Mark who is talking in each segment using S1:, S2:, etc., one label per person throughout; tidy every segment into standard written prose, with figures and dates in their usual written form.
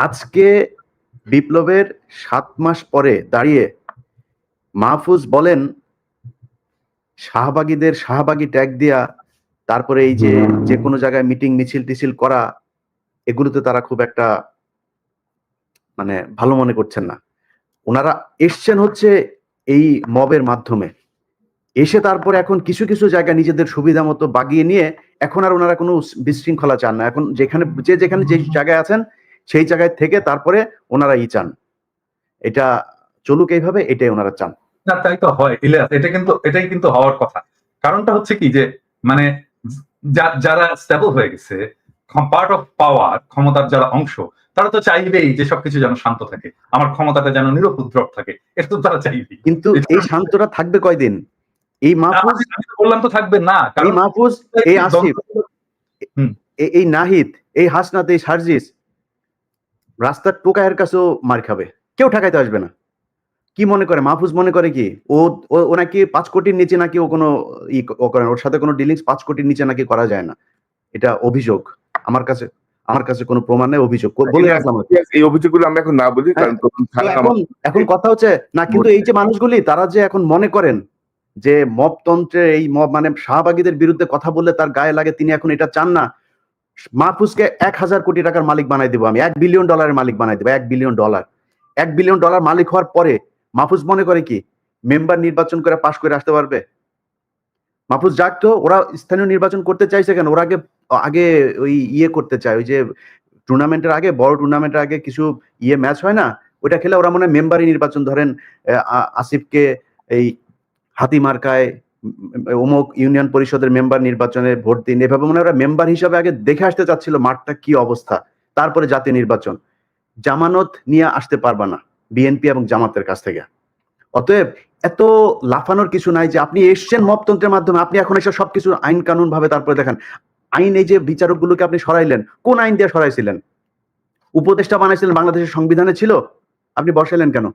S1: আজকে বিপ্লবের 7 মাস পরে দাঁড়িয়ে মাহফুজ বলেন শাহবাগী ট্যাগ দিয়া, তারপরে এই যে কোনো জায়গায় মিটিং মিছিল টিছিল করা, এগুলোতে তারা খুব একটা মানে ভালো মনে করছেন না। ওনারা এসছেন হচ্ছে এই মবের মাধ্যমে, এসে তারপরে এখন কিছু কিছু জায়গা নিজেদের সুবিধা মতো বাগিয়ে নিয়ে এখন আর ওনারা কোনো বিশৃঙ্খলা চান না। এখন যেখানে যে জায়গায় আছেন সেই জায়গায় থেকে তারপরে ওনারা চান এটা চলুক এইভাবে, এটাই ওনারা চান।
S2: না তাই তো হয় ইলিয়াস, এটাই কিন্তু হওয়ার কথা। কারণটা হচ্ছে কি যে মানে যারা স্টেবল হয়ে গেছে, পার্ট অফ পাওয়ার, ক্ষমতার যারা অংশ, তারা তো চাইবেই যে সবকিছু যেন শান্ত থাকে, আমার ক্ষমতাটা যেন নিরুপদ্রব থাকে, এটা তো তারা চাইবেই।
S1: কিন্তু এই শান্তটা থাকবে কয়দিন? এই মাহফুজ,
S2: আমি বললাম তো থাকবে না,
S1: এই মাহফুজ, এই আসিফ, এই নাহিদ, এই হাসনাত, এই সার্জিস রাস্তার টোকায়ের কাছেও মার খাবে, কেউ ঠেকাইতে আসবে না। কি মনে করে মাহফুজ? মনে করে কি ও নাকি 5 কোটির নিচে নাকি ও কোনো করেন, ওর সাথে কোনো ডিলিংস 5 কোটির নিচে নাকি করা যায় না। এটা অভিযোগ, আমার কাছে কোনো প্রমাণ নেই, অভিযোগ বলে রাখলাম।
S3: এই অভিযোগগুলো আমরা এখন না বলি, কারণ
S1: এখন কথা হচ্ছে না, কিন্তু এই যে মানুষগুলি তারা যে এখন মনে করেন যে মবতন্ত্রে এই মব মানে শাহবাগীদের বিরুদ্ধে কথা বললে তার গায়ে লাগে, তিনি এখন এটা চান না। মাহফুজকে 1000 কোটি টাকার মালিক বানাই দেবো আমি, $1 বিলিয়ন মালিক বানাই দেবো। $1 বিলিয়ন, $1 বিলিয়ন মালিক হওয়ার পরে মাহফুজ মনে করে কি মেম্বার নির্বাচন করে পাশ করে আসতে পারবে? মাহফুজ যাক তো, ওরা স্থানীয় নির্বাচন করতে চাইছে কেন? ওরা আগে ওই করতে চায়, ওই যে টুর্নামেন্টের আগে, বড় টুর্নামেন্টের আগে কিছু ম্যাচ হয় না, ওইটা খেলে ওরা মনে হয় মেম্বারই নির্বাচন, ধরেন আসিফকে এই হাতি মার্কায় অমুক ইউনিয়ন পরিষদের মেম্বার নির্বাচনে ভোট দিন, এভাবে মনে হয় ওরা মেম্বার হিসাবে আগে দেখে আসতে চাচ্ছিল মাঠটা কি অবস্থা, তারপরে জাতীয় নির্বাচন। জামানত নিয়ে আসতে পারবা না বিএনপি এবং জামাতের কাছ থেকে। অতএব এত লাফানোর কিছু নাই যে আপনি এসছেন মবতন্ত্রের মাধ্যমে, আপনি এখন এসে সবকিছু আইন কানুন ভাবে তারপরে দেখেন। আইন, এই যে বিচারকগুলোকে আপনি সরাইলেন, কোন আইন দিয়ে সরাইছিলেন? উপদেষ্টা বানাইছিলেন, বাংলাদেশের সংবিধানে ছিল, আপনি বসাইলেন কেন?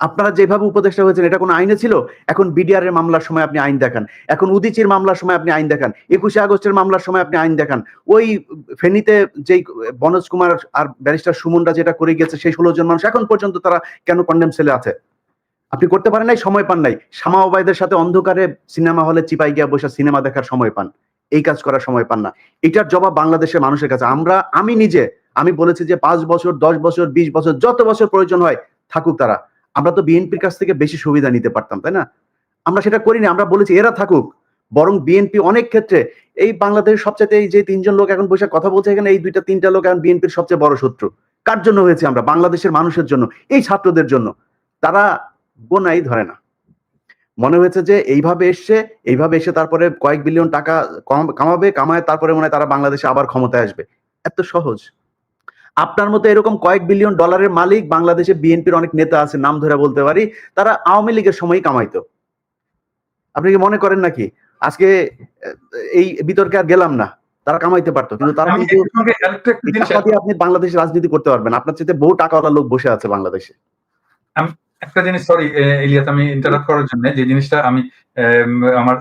S1: আপনারা যেভাবে উপদেষ্টা হয়েছেন এটা কোনো আইনে ছিল? এখন বিডিআর এর মামলার সময় আপনি আইন দেখান, এখন উদিচির মামলার সময় আপনি আইন দেখান, 21শে আগস্টের মামলার সময় আপনি আইন দেখান, ওই ফেনীতে যেই বনোজ কুমার আর ব্যারিস্টার সুমনরা যেটা করে গেছে সেই 16 জন মানুষ এখন পর্যন্ত তারা কেন কন্ডেম সেলে আছে? আপনি করতে পারেন নাই, সময় পান নাই। শামা ওবায়দের সাথে অন্ধকারে সিনেমা হলে চিপাই গিয়া বসে সিনেমা দেখার সময় পান, এই কাজ করার সময় পান না। এটার জবাব বাংলাদেশের মানুষের কাছে। আমি বলেছি যে 5 বছর, 10 বছর, 20 বছর, যত বছর প্রয়োজন হয় থাকুক তারা। আমরা তো বিএনপির কাছ থেকে বেশি সুবিধা নিতে পারতাম, তাই না? আমরা সেটা করিনি, আমরা বলেছি এরা থাকুক। বরং বিএনপি অনেক ক্ষেত্রে এই বাংলাদেশের সবচেয়ে, এই যে 3 জন লোক এখন বসে কথা বলছে এখানে, এই 2-3টা লোক এখন বিএনপির সবচেয়ে বড় শত্রু। কার জন্য হয়েছে? আমরা বাংলাদেশের মানুষের জন্য, এই ছাত্রদের জন্য। তারা গোনাই ধরে না। মনে হয়েছে যে এইভাবে এসে তারপরে কয়েক বিলিয়ন টাকা কামায় তারপরে মনে হয় তারা বাংলাদেশে আবার ক্ষমতায় আসবে। এত সহজ? আপনার মতো এরকম কয়েক বিলিয়ন ডলারের মালিক বাংলাদেশে বিএনপির অনেক নেতা আছে, নাম ধরে বলতে পারি, তারা আওয়ামী লীগের সময়ই কামাইতো। আপনি কি মনে করেন নাকি আজকে এই বিতর্কে আর গেলাম না, তারা কামাইতে পারতো, কিন্তু তারা কিন্তু আপনি বাংলাদেশে রাজনীতি করতে পারবেন, আপনার চাইতে বহু টাকাওয়ালা লোক বসে আছে বাংলাদেশে।
S2: একটা জিনিস, সরি ইলিয়াস, আমি ইন্টারাপ্ট করার জন্য, যে জিনিসটা আমি আমার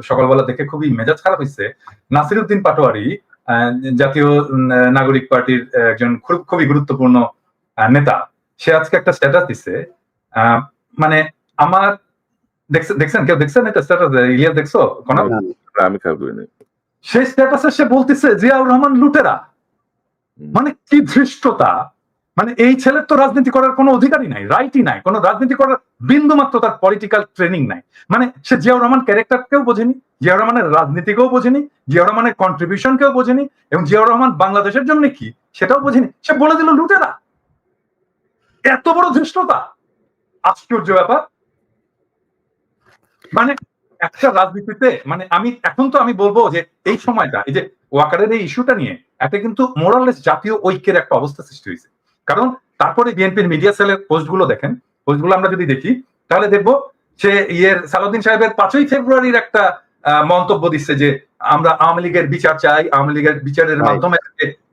S2: সকালবেলা দেখে খুবই মেজাজ খারাপ হয়েছে। নাসিরউদ্দিন পাটোয়ারি জাতীয় নাগরিক পার্টির একজন খুবই গুরুত্বপূর্ণ নেতা, সে আজকে একটা স্ট্যাটাস দিচ্ছে, মানে আমার দেখছেন, কেউ দেখছেন এটা স্ট্যাটাস? ইলিয়াস দেখছো?
S3: আমি খেয়াল করিনি।
S2: সেই স্ট্যাটাসে সে বলতেছে জিয়াউর রহমান লুটেরা। মানে কি ধৃষ্টতা! মানে এই ছেলের তো রাজনীতি করার কোনো অধিকারই নাই, রাইটই নাই, কোনো রাজনীতি করার বিন্দু মাত্র তার পলিটিক্যাল ট্রেনিং নাই। মানে সে জিয়াউর রহমান ক্যারেক্টারকেও বোঝেনি, জিয়াউর রহমানের রাজনীতিকেও বোঝেনি, জিয়াউর রহমানের কন্ট্রিবিউশনকেও বোঝেনি, এবং জিয়াউর রহমান বাংলাদেশের জন্য কি সেটাও বোঝেনি। সে বলে দিল লুটেরা। এত বড় ধৃষ্টতা! আশ্চর্য ব্যাপার। মানে একটা রাজনীতিতে, মানে আমি বলবো যে এই সময়টা, এই যে ওয়াকারের এই ইস্যুটা নিয়ে একটা কিন্তু মোরাললেস জাতীয় ঐক্যের একটা অবস্থা সৃষ্টি হয়েছে। কারণ তারপরে বিএনপির মিডিয়া সেলের পোস্টগুলো দেখেন, পোস্টগুলো আমরা যদি দেখি তাহলে দেখবো সে সালাউদ্দিন সাহেবের 5ই ফেব্রুয়ারির একটা মন্তব্য দিচ্ছে যে আমরা আওয়ামী লীগের বিচার চাই, আওয়ামী লীগের বিচারের মাধ্যমে,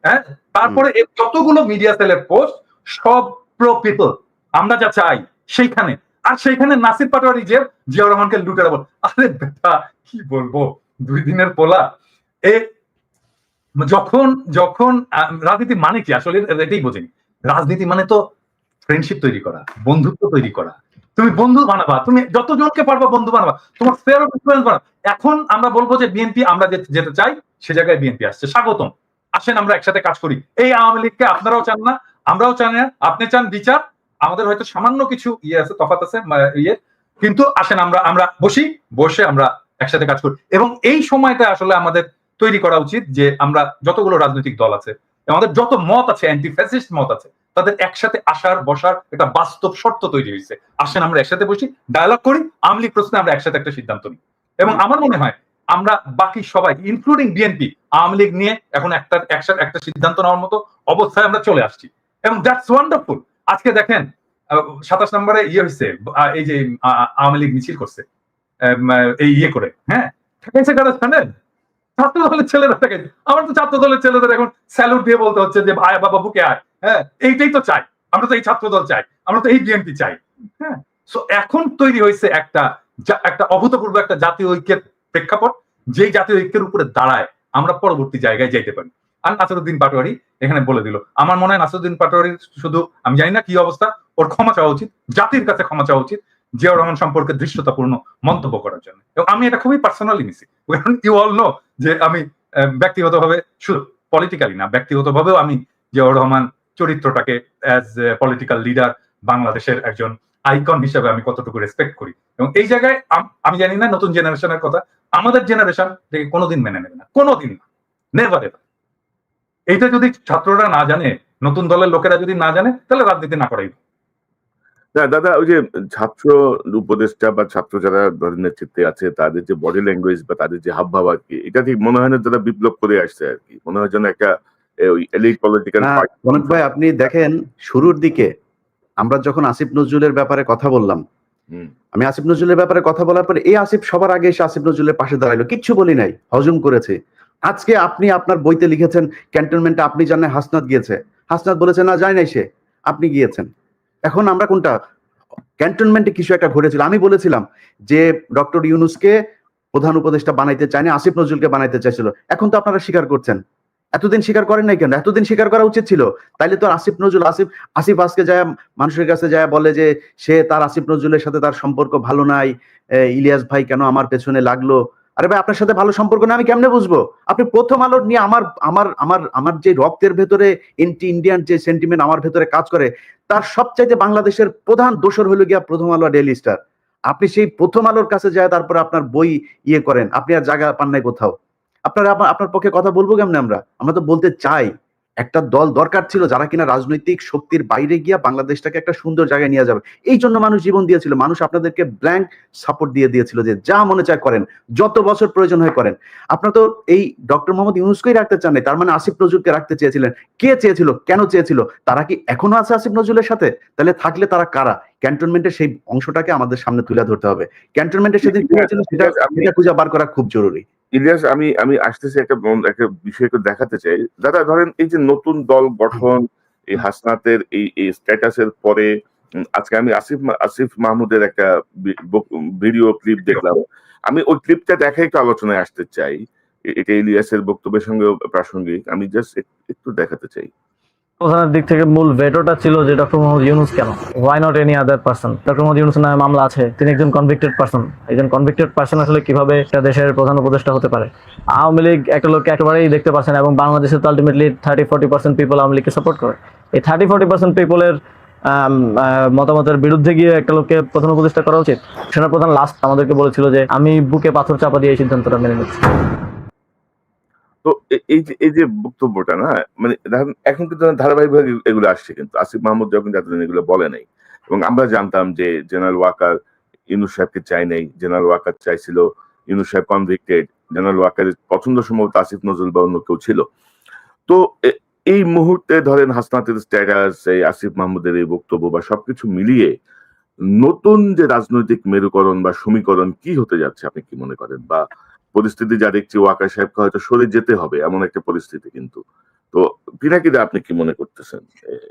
S2: হ্যাঁ। তারপরে যতগুলো মিডিয়া সেলের পোস্ট সব প্রো পিপল, আমরা যা চাই সেইখানে। আর সেইখানে নাসির পাটোয়ারি যে জিয়াউর রহমানকে লুটেরা বল। আরে বেটা, কি বলবো, 2 দিনের পোলা। যখন রাজনীতি মানে কি আসলে এটাই বোঝেনি। রাজনীতি মানে তো ফ্রেন্ডশিপ তৈরি করা, বন্ধুত্ব তৈরি করা। তুমি বন্ধু বানাবা, তুমি যতজনকে পারবা বন্ধু বানাবা, তোমার স্পেয়ার অফ ইনফ্লুয়েন্স বানাবা। এখন আমরা বলবো যে বিএনপি আমরা যেতে চাই, সে জায়গায় বিএনপি আসছে, স্বাগতম, আসেন আমরা একসাথে কাজ করি। এই আওয়ামী লীগকে আপনারাও চান না, আমরাও চান না, আপনি চান বিচার, আমাদের হয়তো সামান্য কিছু ইয়ে আছে, তফাৎ আছে ইয়ে, কিন্তু আসেন আমরা বসে আমরা একসাথে কাজ করি। এবং এই সময়টা আসলে আমাদের তৈরি করা উচিত যে আমরা যতগুলো রাজনৈতিক দল আছে, আমাদের যত মত আছে, অ্যান্টি ফ্যাসিস্ট মত আছে, তাদের একসাথে আসার বসার একটা বাস্তব শর্ত তৈরি হয়েছে। আসেন আমরা একসাথে বসি, ডায়ালগ করি, আওয়ামী লীগ প্রশ্নে আমরা একসাথে একটা সিদ্ধান্ত নিই। এবং আমার মনে হয় আমরা বাকি সবাই ইনক্লুডিং বিএনপি আওয়ামী লীগ নিয়ে এখন একটা সিদ্ধান্ত নেওয়ার মতো অবস্থায় আমরা চলে আসছি, এবং দ্যাটস ওয়ান্ডারফুল। আজকে দেখেন 27 নম্বরে ইয়ে হয়েছে, এই যে আওয়ামী লীগ মিছিল করছে এই ইয়ে করে, হ্যাঁ, ঠেকাইছে কারা জানেন? ছাত্র দলের ছেলেরা ঠেকাইছে। আমার তো ছাত্র দলের ছেলেদের এখন স্যালুট দিয়ে বলতে হচ্ছে যে ভাই বাবা বুকে আয়, হ্যাঁ, এইটাই তো চাই আমরা, তো এই ছাত্র দল চাই, আমরা তো এই বিএনপি চাই, হ্যাঁ। সো এখন তৈরি হয়েছে একটা অভূতপূর্ব একটা জাতীয় ঐক্যের প্রেক্ষাপট, যেই জাতীয় ঐক্যের উপরে দাঁড়ায় আমরা পরবর্তী জায়গায় যাইতে পারি। আর নাসিরউদ্দিন পাটোয়ারি এখানে বলে দিল, আমার মনে হয় নাসিরউদ্দিন পাটোয়ারির শুধু, আমি জানি না কি অবস্থা, ওর ক্ষমা চাওয়া উচিত, জাতির কাছে ক্ষমা চাওয়া উচিত জিয়াউর রহমান সম্পর্কে দৃশ্যতাপূর্ণ মন্তব্য করার জন্য। এবং আমি এটা খুবই পার্সোনালি নিছি, ইউ অল নো যে আমি ব্যক্তিগতভাবে, শুধু পলিটিক্যালি না, ব্যক্তিগতভাবেও আমি জিয়াউর রহমান চরিত্রটাকে অ্যাজ পলিটিক্যাল লিডার, বাংলাদেশের একজন আইকন হিসেবে আমি কতটুকু রেসপেক্ট করি। এবং এই জায়গায় আমি জানি না নতুন জেনারেশনের কথা, আমাদের জেনারেশন থেকে কোনোদিন মেনে নেবে না, কোনোদিন না, নেভার এভার। এইটা যদি ছাত্ররা না জানে, নতুন দলের লোকেরা যদি না জানে, তাহলে রাজনীতি না করাই।
S3: না দাদা, ওই যে ছাত্র উপদেষ্টা বা ছাত্র যারা দলের নেতৃত্বে আছে, তাদের যে বডি ল্যাঙ্গুয়েজ বা তাদের যে হাবভাব আর কি, এটা ঠিক মনে হয় না যারা বিপ্লব করে আসছে আর কি, মনে হয় যেন একটা ওই এলিট পলিটিক্যাল পার্টি।
S1: অনেক ভাই, আপনি দেখেন শুরুর দিকে আমরা যখন আসিফ নজরুলের ব্যাপারে কথা বললাম, আমি আসিফ নজরুলের ব্যাপারে কথা বলার পরে এই আসিফ সবার আগে এসে আসিফ নজরুলের পাশে দাঁড়াইলো, কিচ্ছু বলি নাই, হজম করেছে। আজকে আপনি আপনার বইতে লিখেছেন ক্যান্টনমেন্টে আপনি জানেন হাসনাত গিয়েছে, হাসনাত বলেছে না যায় নাই সে, আপনি গিয়েছেন। এখন আমরা কোনটা, ক্যান্টনমেন্টে কিছু একটা ঘটেছিল, আমি বলেছিলাম যে ডক্টর ইউনূসকে প্রধান উপদেষ্টা বানাইতে চায়নি, আসিফ নজরুলকে বানাইতে চাইছিল। এখন তো আপনারা স্বীকার করছেন, এতদিন স্বীকার করেন নাই কেন? এতদিন স্বীকার করা উচিত ছিল। তাইলে তো আসিফ নজরুল, আসিফ আজকে যায় মানুষের কাছে যায় বলে যে সে তার আসিফ নজরুলের সাথে তার সম্পর্ক ভালো নাই, ইলিয়াস ভাই কেন আমার পেছনে লাগলো। আরে ভাই, আপনার সাথে ভালো সম্পর্ক না আমি কেমনে বুঝবো? আপনি প্রথম আলোর নিয়ে আমার যে রক্তের ভেতরে এন্টি ইন্ডিয়ান যে সেন্টিমেন্ট আমার ভেতরে কাজ করে, তার সবচাইতে বাংলাদেশের প্রধান দোষর হলো গিয়া প্রথম আলো ডেইলি স্টার। আপনি সেই প্রথম আলোর কাছে যায় তারপরে আপনার বই ইয়ে করেন, আপনি আর জায়গা পান নাই কোথাও। আপনার পক্ষে কথা বলবো কেমনে? আমরা তো বলতে চাই একটা দল দরকার ছিল যারা কিনা রাজনৈতিক শক্তির বাইরে গিয়া বাংলাদেশটাকে একটা সুন্দর জায়গায় নিয়ে যাবে। এই জন্য মানুষ জীবন দিয়েছিল, মানুষ আপনাদেরকে ব্ল্যাঙ্ক সাপোর্ট দিয়েছিল যে যা মনে চায় করেন, যত বছর প্রয়োজন হয় করেন। আপনারা তো এই ডক্টর মোহাম্মদ ইউনূসকেই রাখতে চান নাই, তার মানে আসিফ নজরুলকে রাখতে চেয়েছিলেন। কে চেয়েছিল, কেন চেয়েছিল? তারা কি এখনো আছে আসিফ নজরুলের সাথে? তাহলে থাকলে তারা কারা? ক্যান্টনমেন্টের সেই অংশটাকে আমাদের সামনে তুলে ধরতে হবে। ক্যান্টনমেন্টের সেদিন কি হয়েছিল সেটা খুঁজে বার করা খুব জরুরি।
S3: ইলিয়াস, আমি আসতেছি একটা বিষয়কে দেখাতে চাই দাদা। ধরেন এই যে নতুন দল গঠন, এই হাসনাতের এই স্ট্যাটাসের পরে আজকে আমি আসিফ মাহমুদের একটা ভিডিও ক্লিপ দেখলাম। আমি ওই ক্লিপটা দেখে একটু আলোচনায় আসতে চাই, এটা ইলিয়াসের বক্তব্যের সঙ্গে প্রাসঙ্গিক। আমি জাস্ট একটু দেখাতে চাই।
S4: প্রধানের দিক থেকে মূল ভেটোটা ছিল যে ডক্টর মোহাম্মদ ইউনূস কেন, why not any other person. Doctor Mohammad ইউনূসের নামে মামলা আছে, তিনি একজন কনভিক্টেড পারসন। একজন কনভিক্টেড পারসন আসলে কিভাবে একটা দেশের প্রধান উপদেষ্টা হতে পারে? আওয়ামী লীগ একটা লোককে একেবারেই দেখতে পাচ্ছে না, এবং বাংলাদেশে তো আলটিমেটলি 30-40% পিপল আওয়ামী লীগকে সাপোর্ট করে। এই 30-40% পিপলের মতামতের বিরুদ্ধে গিয়ে একটা লোককে প্রধান উপদেষ্টা করা উচিত? সেনাপ্রধান লাস্ট আমাদেরকে বলেছিল যে আমি বুকে পাথর চাপা দিয়ে এই সিদ্ধান্তটা মেনে নিচ্ছি।
S3: তো এই যে বক্তব্যটা না, মানে এখন কিন্তু ধারাবাহিকভাবে এগুলো আসছে, কিন্তু আসিফ মাহমুদ যখন এতদিন এগুলো বলে নাই, এবং আমরা জানতাম যে জেনারেল ওয়াকার ইউনূস সাহেবকে চাই নাই, জেনারেল ওয়াকার চাইছিল ইউনূস সাহেব কনভিক্টেড, জেনারেল ওয়াকারের পছন্দ সম্ভবত আসিফ নজরুল বা অন্য কেউ ছিল। তো এই মুহূর্তে ধরেন হাসনাতের স্ট্যাটাস, এই আসিফ মাহমুদের এই বক্তব্য বা সবকিছু মিলিয়ে নতুন যে রাজনৈতিক মেরুকরণ বা সমীকরণ কি হতে যাচ্ছে আপনি কি মনে করেন? বা পরিস্থিতি যা দেখছি ওয়াকার সাহেবকে হয়তো সরে যেতে হবে এমন একটা পরিস্থিতি, কিন্তু তো পিনাকিদা আপনি কি মনে করতেছেন?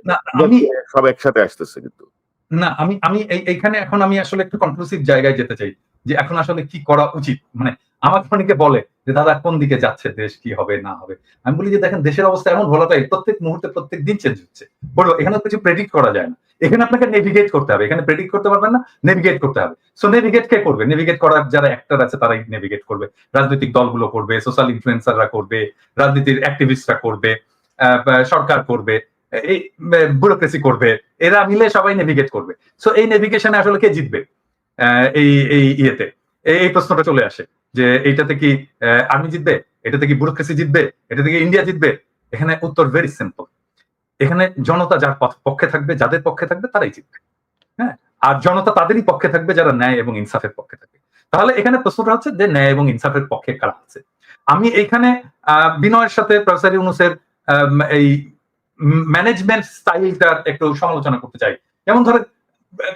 S2: না, আমি
S3: সব একসাথে আসতেছে কিন্তু।
S2: না, আমি এইখানে এখন আমি আসলে একটু কনক্লুসিভ জায়গায় যেতে চাই যে এখন আসলে কি করা উচিত। মানে আমাকে অনেকে বলে যে দাদা কোন দিকে যাচ্ছে দেশ, কি হবে না হবে। আমি বলি যে দেখেন দেশের অবস্থা এমন ভোলাটাইল, প্রত্যেক মুহূর্তে প্রত্যেক দিন চেঞ্জ হচ্ছে। বলবো এখানে কিছু প্রেডিক্ট করা যায় না, এখানে আপনাকে নেভিগেট করতে হবে। এখানে প্রেডিক্ট করতে পারবেন না, নেভিগেট করতে হবে। সো নেভিগেট কে করবে? নেভিগেট করার যারা অ্যাক্টর আছে তারাই নেভিগেট করবে। রাজনৈতিক দলগুলো করবে, সোশ্যাল ইনফ্লুয়েন্সাররা করবে, রাজনীতির অ্যাক্টিভিস্টরা করবে, সরকার করবে, এই ব্যুরোক্রেসি করবে, এরা মিলে সবাই নেভিগেট করবে। সো এই নেভিগেশনে আসলে কে জিতবে এই এই ইয়েতে? এই প্রশ্নটা চলে আসে যে এইটাতে কি আর্মি জিতবে, এটাতে কি ব্যুরোক্রেসি জিতবে, এটাতে কি ইন্ডিয়া জিতবে? এখানে উত্তর ভেরি সিম্পল। এখানে জনতা যার পক্ষে থাকবে, যাদের পক্ষে থাকবে তারাই জিতবে। হ্যাঁ, আর জনতা তাদেরই পক্ষে থাকবে যারা ন্যায় এবং ইনসাফের পক্ষে থাকবে। তাহলে এখানে প্রশ্নটা হচ্ছে যে ন্যায় এবং ইনসাফের পক্ষে কারা আছে। আমি এইখানে বিনয়ের সাথে প্রফেসর ইউনূসের এই ম্যানেজমেন্ট স্টাইলটার একটু সমালোচনা করতে চাই। যেমন ধরেন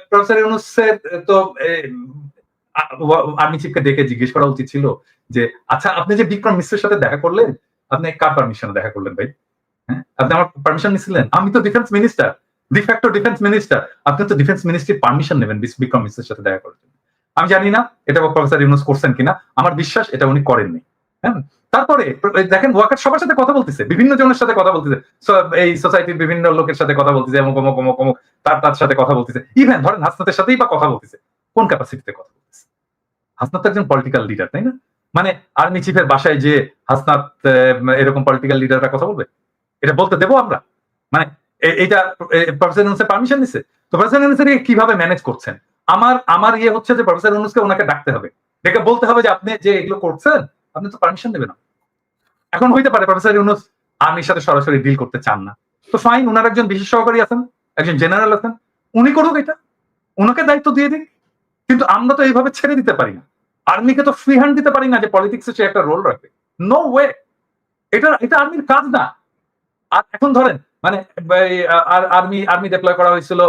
S2: প্রফেসর ইউনূসের তো আর্মি চিফকে ডেকে জিজ্ঞেস করা উচিত ছিল যে আচ্ছা আপনি যে বিক্রম মিশ্রের সাথে দেখা করলেন, আপনি কার পারমিশনে দেখা করলেন ভাই? হ্যাঁ, আপনি আমার পারমিশন নিছিলেন? আমি তো defence minister, de facto defence minister, আপনি তো ডিফেন্স মিনিস্ট্রির পারমিশন নেবেন বিক্রম মিশ্রের সাথে দেখা করার জন্য। আমি জানি না এটা প্রফেসর ইউনূস করছেন কিনা, আমার বিশ্বাস এটা উনি করেননি। হ্যাঁ, তারপরে দেখেন ওয়াকার সবার সাথে কথা বলতেছে, বিভিন্ন জনের সাথে কথা বলতেছে, এই সোসাইটির বিভিন্ন লোকের সাথে কথা বলতেছে, অমুক অমুক অমুক অমুক তার সাথে কথা বলতেছে। ইভেন ধরেন হাসনাতের সাথেই বা কথা বলতেছে, কোন ক্যাপাসিটিতে কথা বলতেছে? হাসনাত একজন পলিটিক্যাল লিডার, তাই না? মানে আর্মি চিফের বাসায় যে হাসনাত এরকম পলিটিক্যাল লিডাররা কথা বলবে, এটা বলতে দেবো আমরা? মানে এইটা প্রফেসর ইউনূসের পারমিশন দিচ্ছে তো? প্রফেসর ইউনূসের কিভাবে ম্যানেজ করছেন? আমার ইয়ে হচ্ছে যে প্রফেসর ইউনূসকে ওনাকে ডাকতে হবে, ডেকে বলতে হবে যে আপনি যে এগুলো করছেন আপনি তো পারমিশন নেবেন না। এখন হইতে পারে প্রফেসর ইউনূস আর্মির সাথে সরাসরি ডিল করতে চান না, তো ফাইন, ওনার একজন বিশেষ সহকারী আছেন, একজন জেনারেল আছেন, উনি করুক, এটা ওনাকে দায়িত্ব দিয়ে দিন। কিন্তু আমরা তো এইভাবে ছেড়ে দিতে পারি না, আর্মিকে তো ফ্রি হ্যান্ড দিতে পারি না যে পলিটিক্সে সে একটা রোল রাখবে। নো ওয়ে, এটা আর্মির কাজ না। আর এখন ধরেন মানে আর্মি ডিপ্লয় করা হয়েছিল,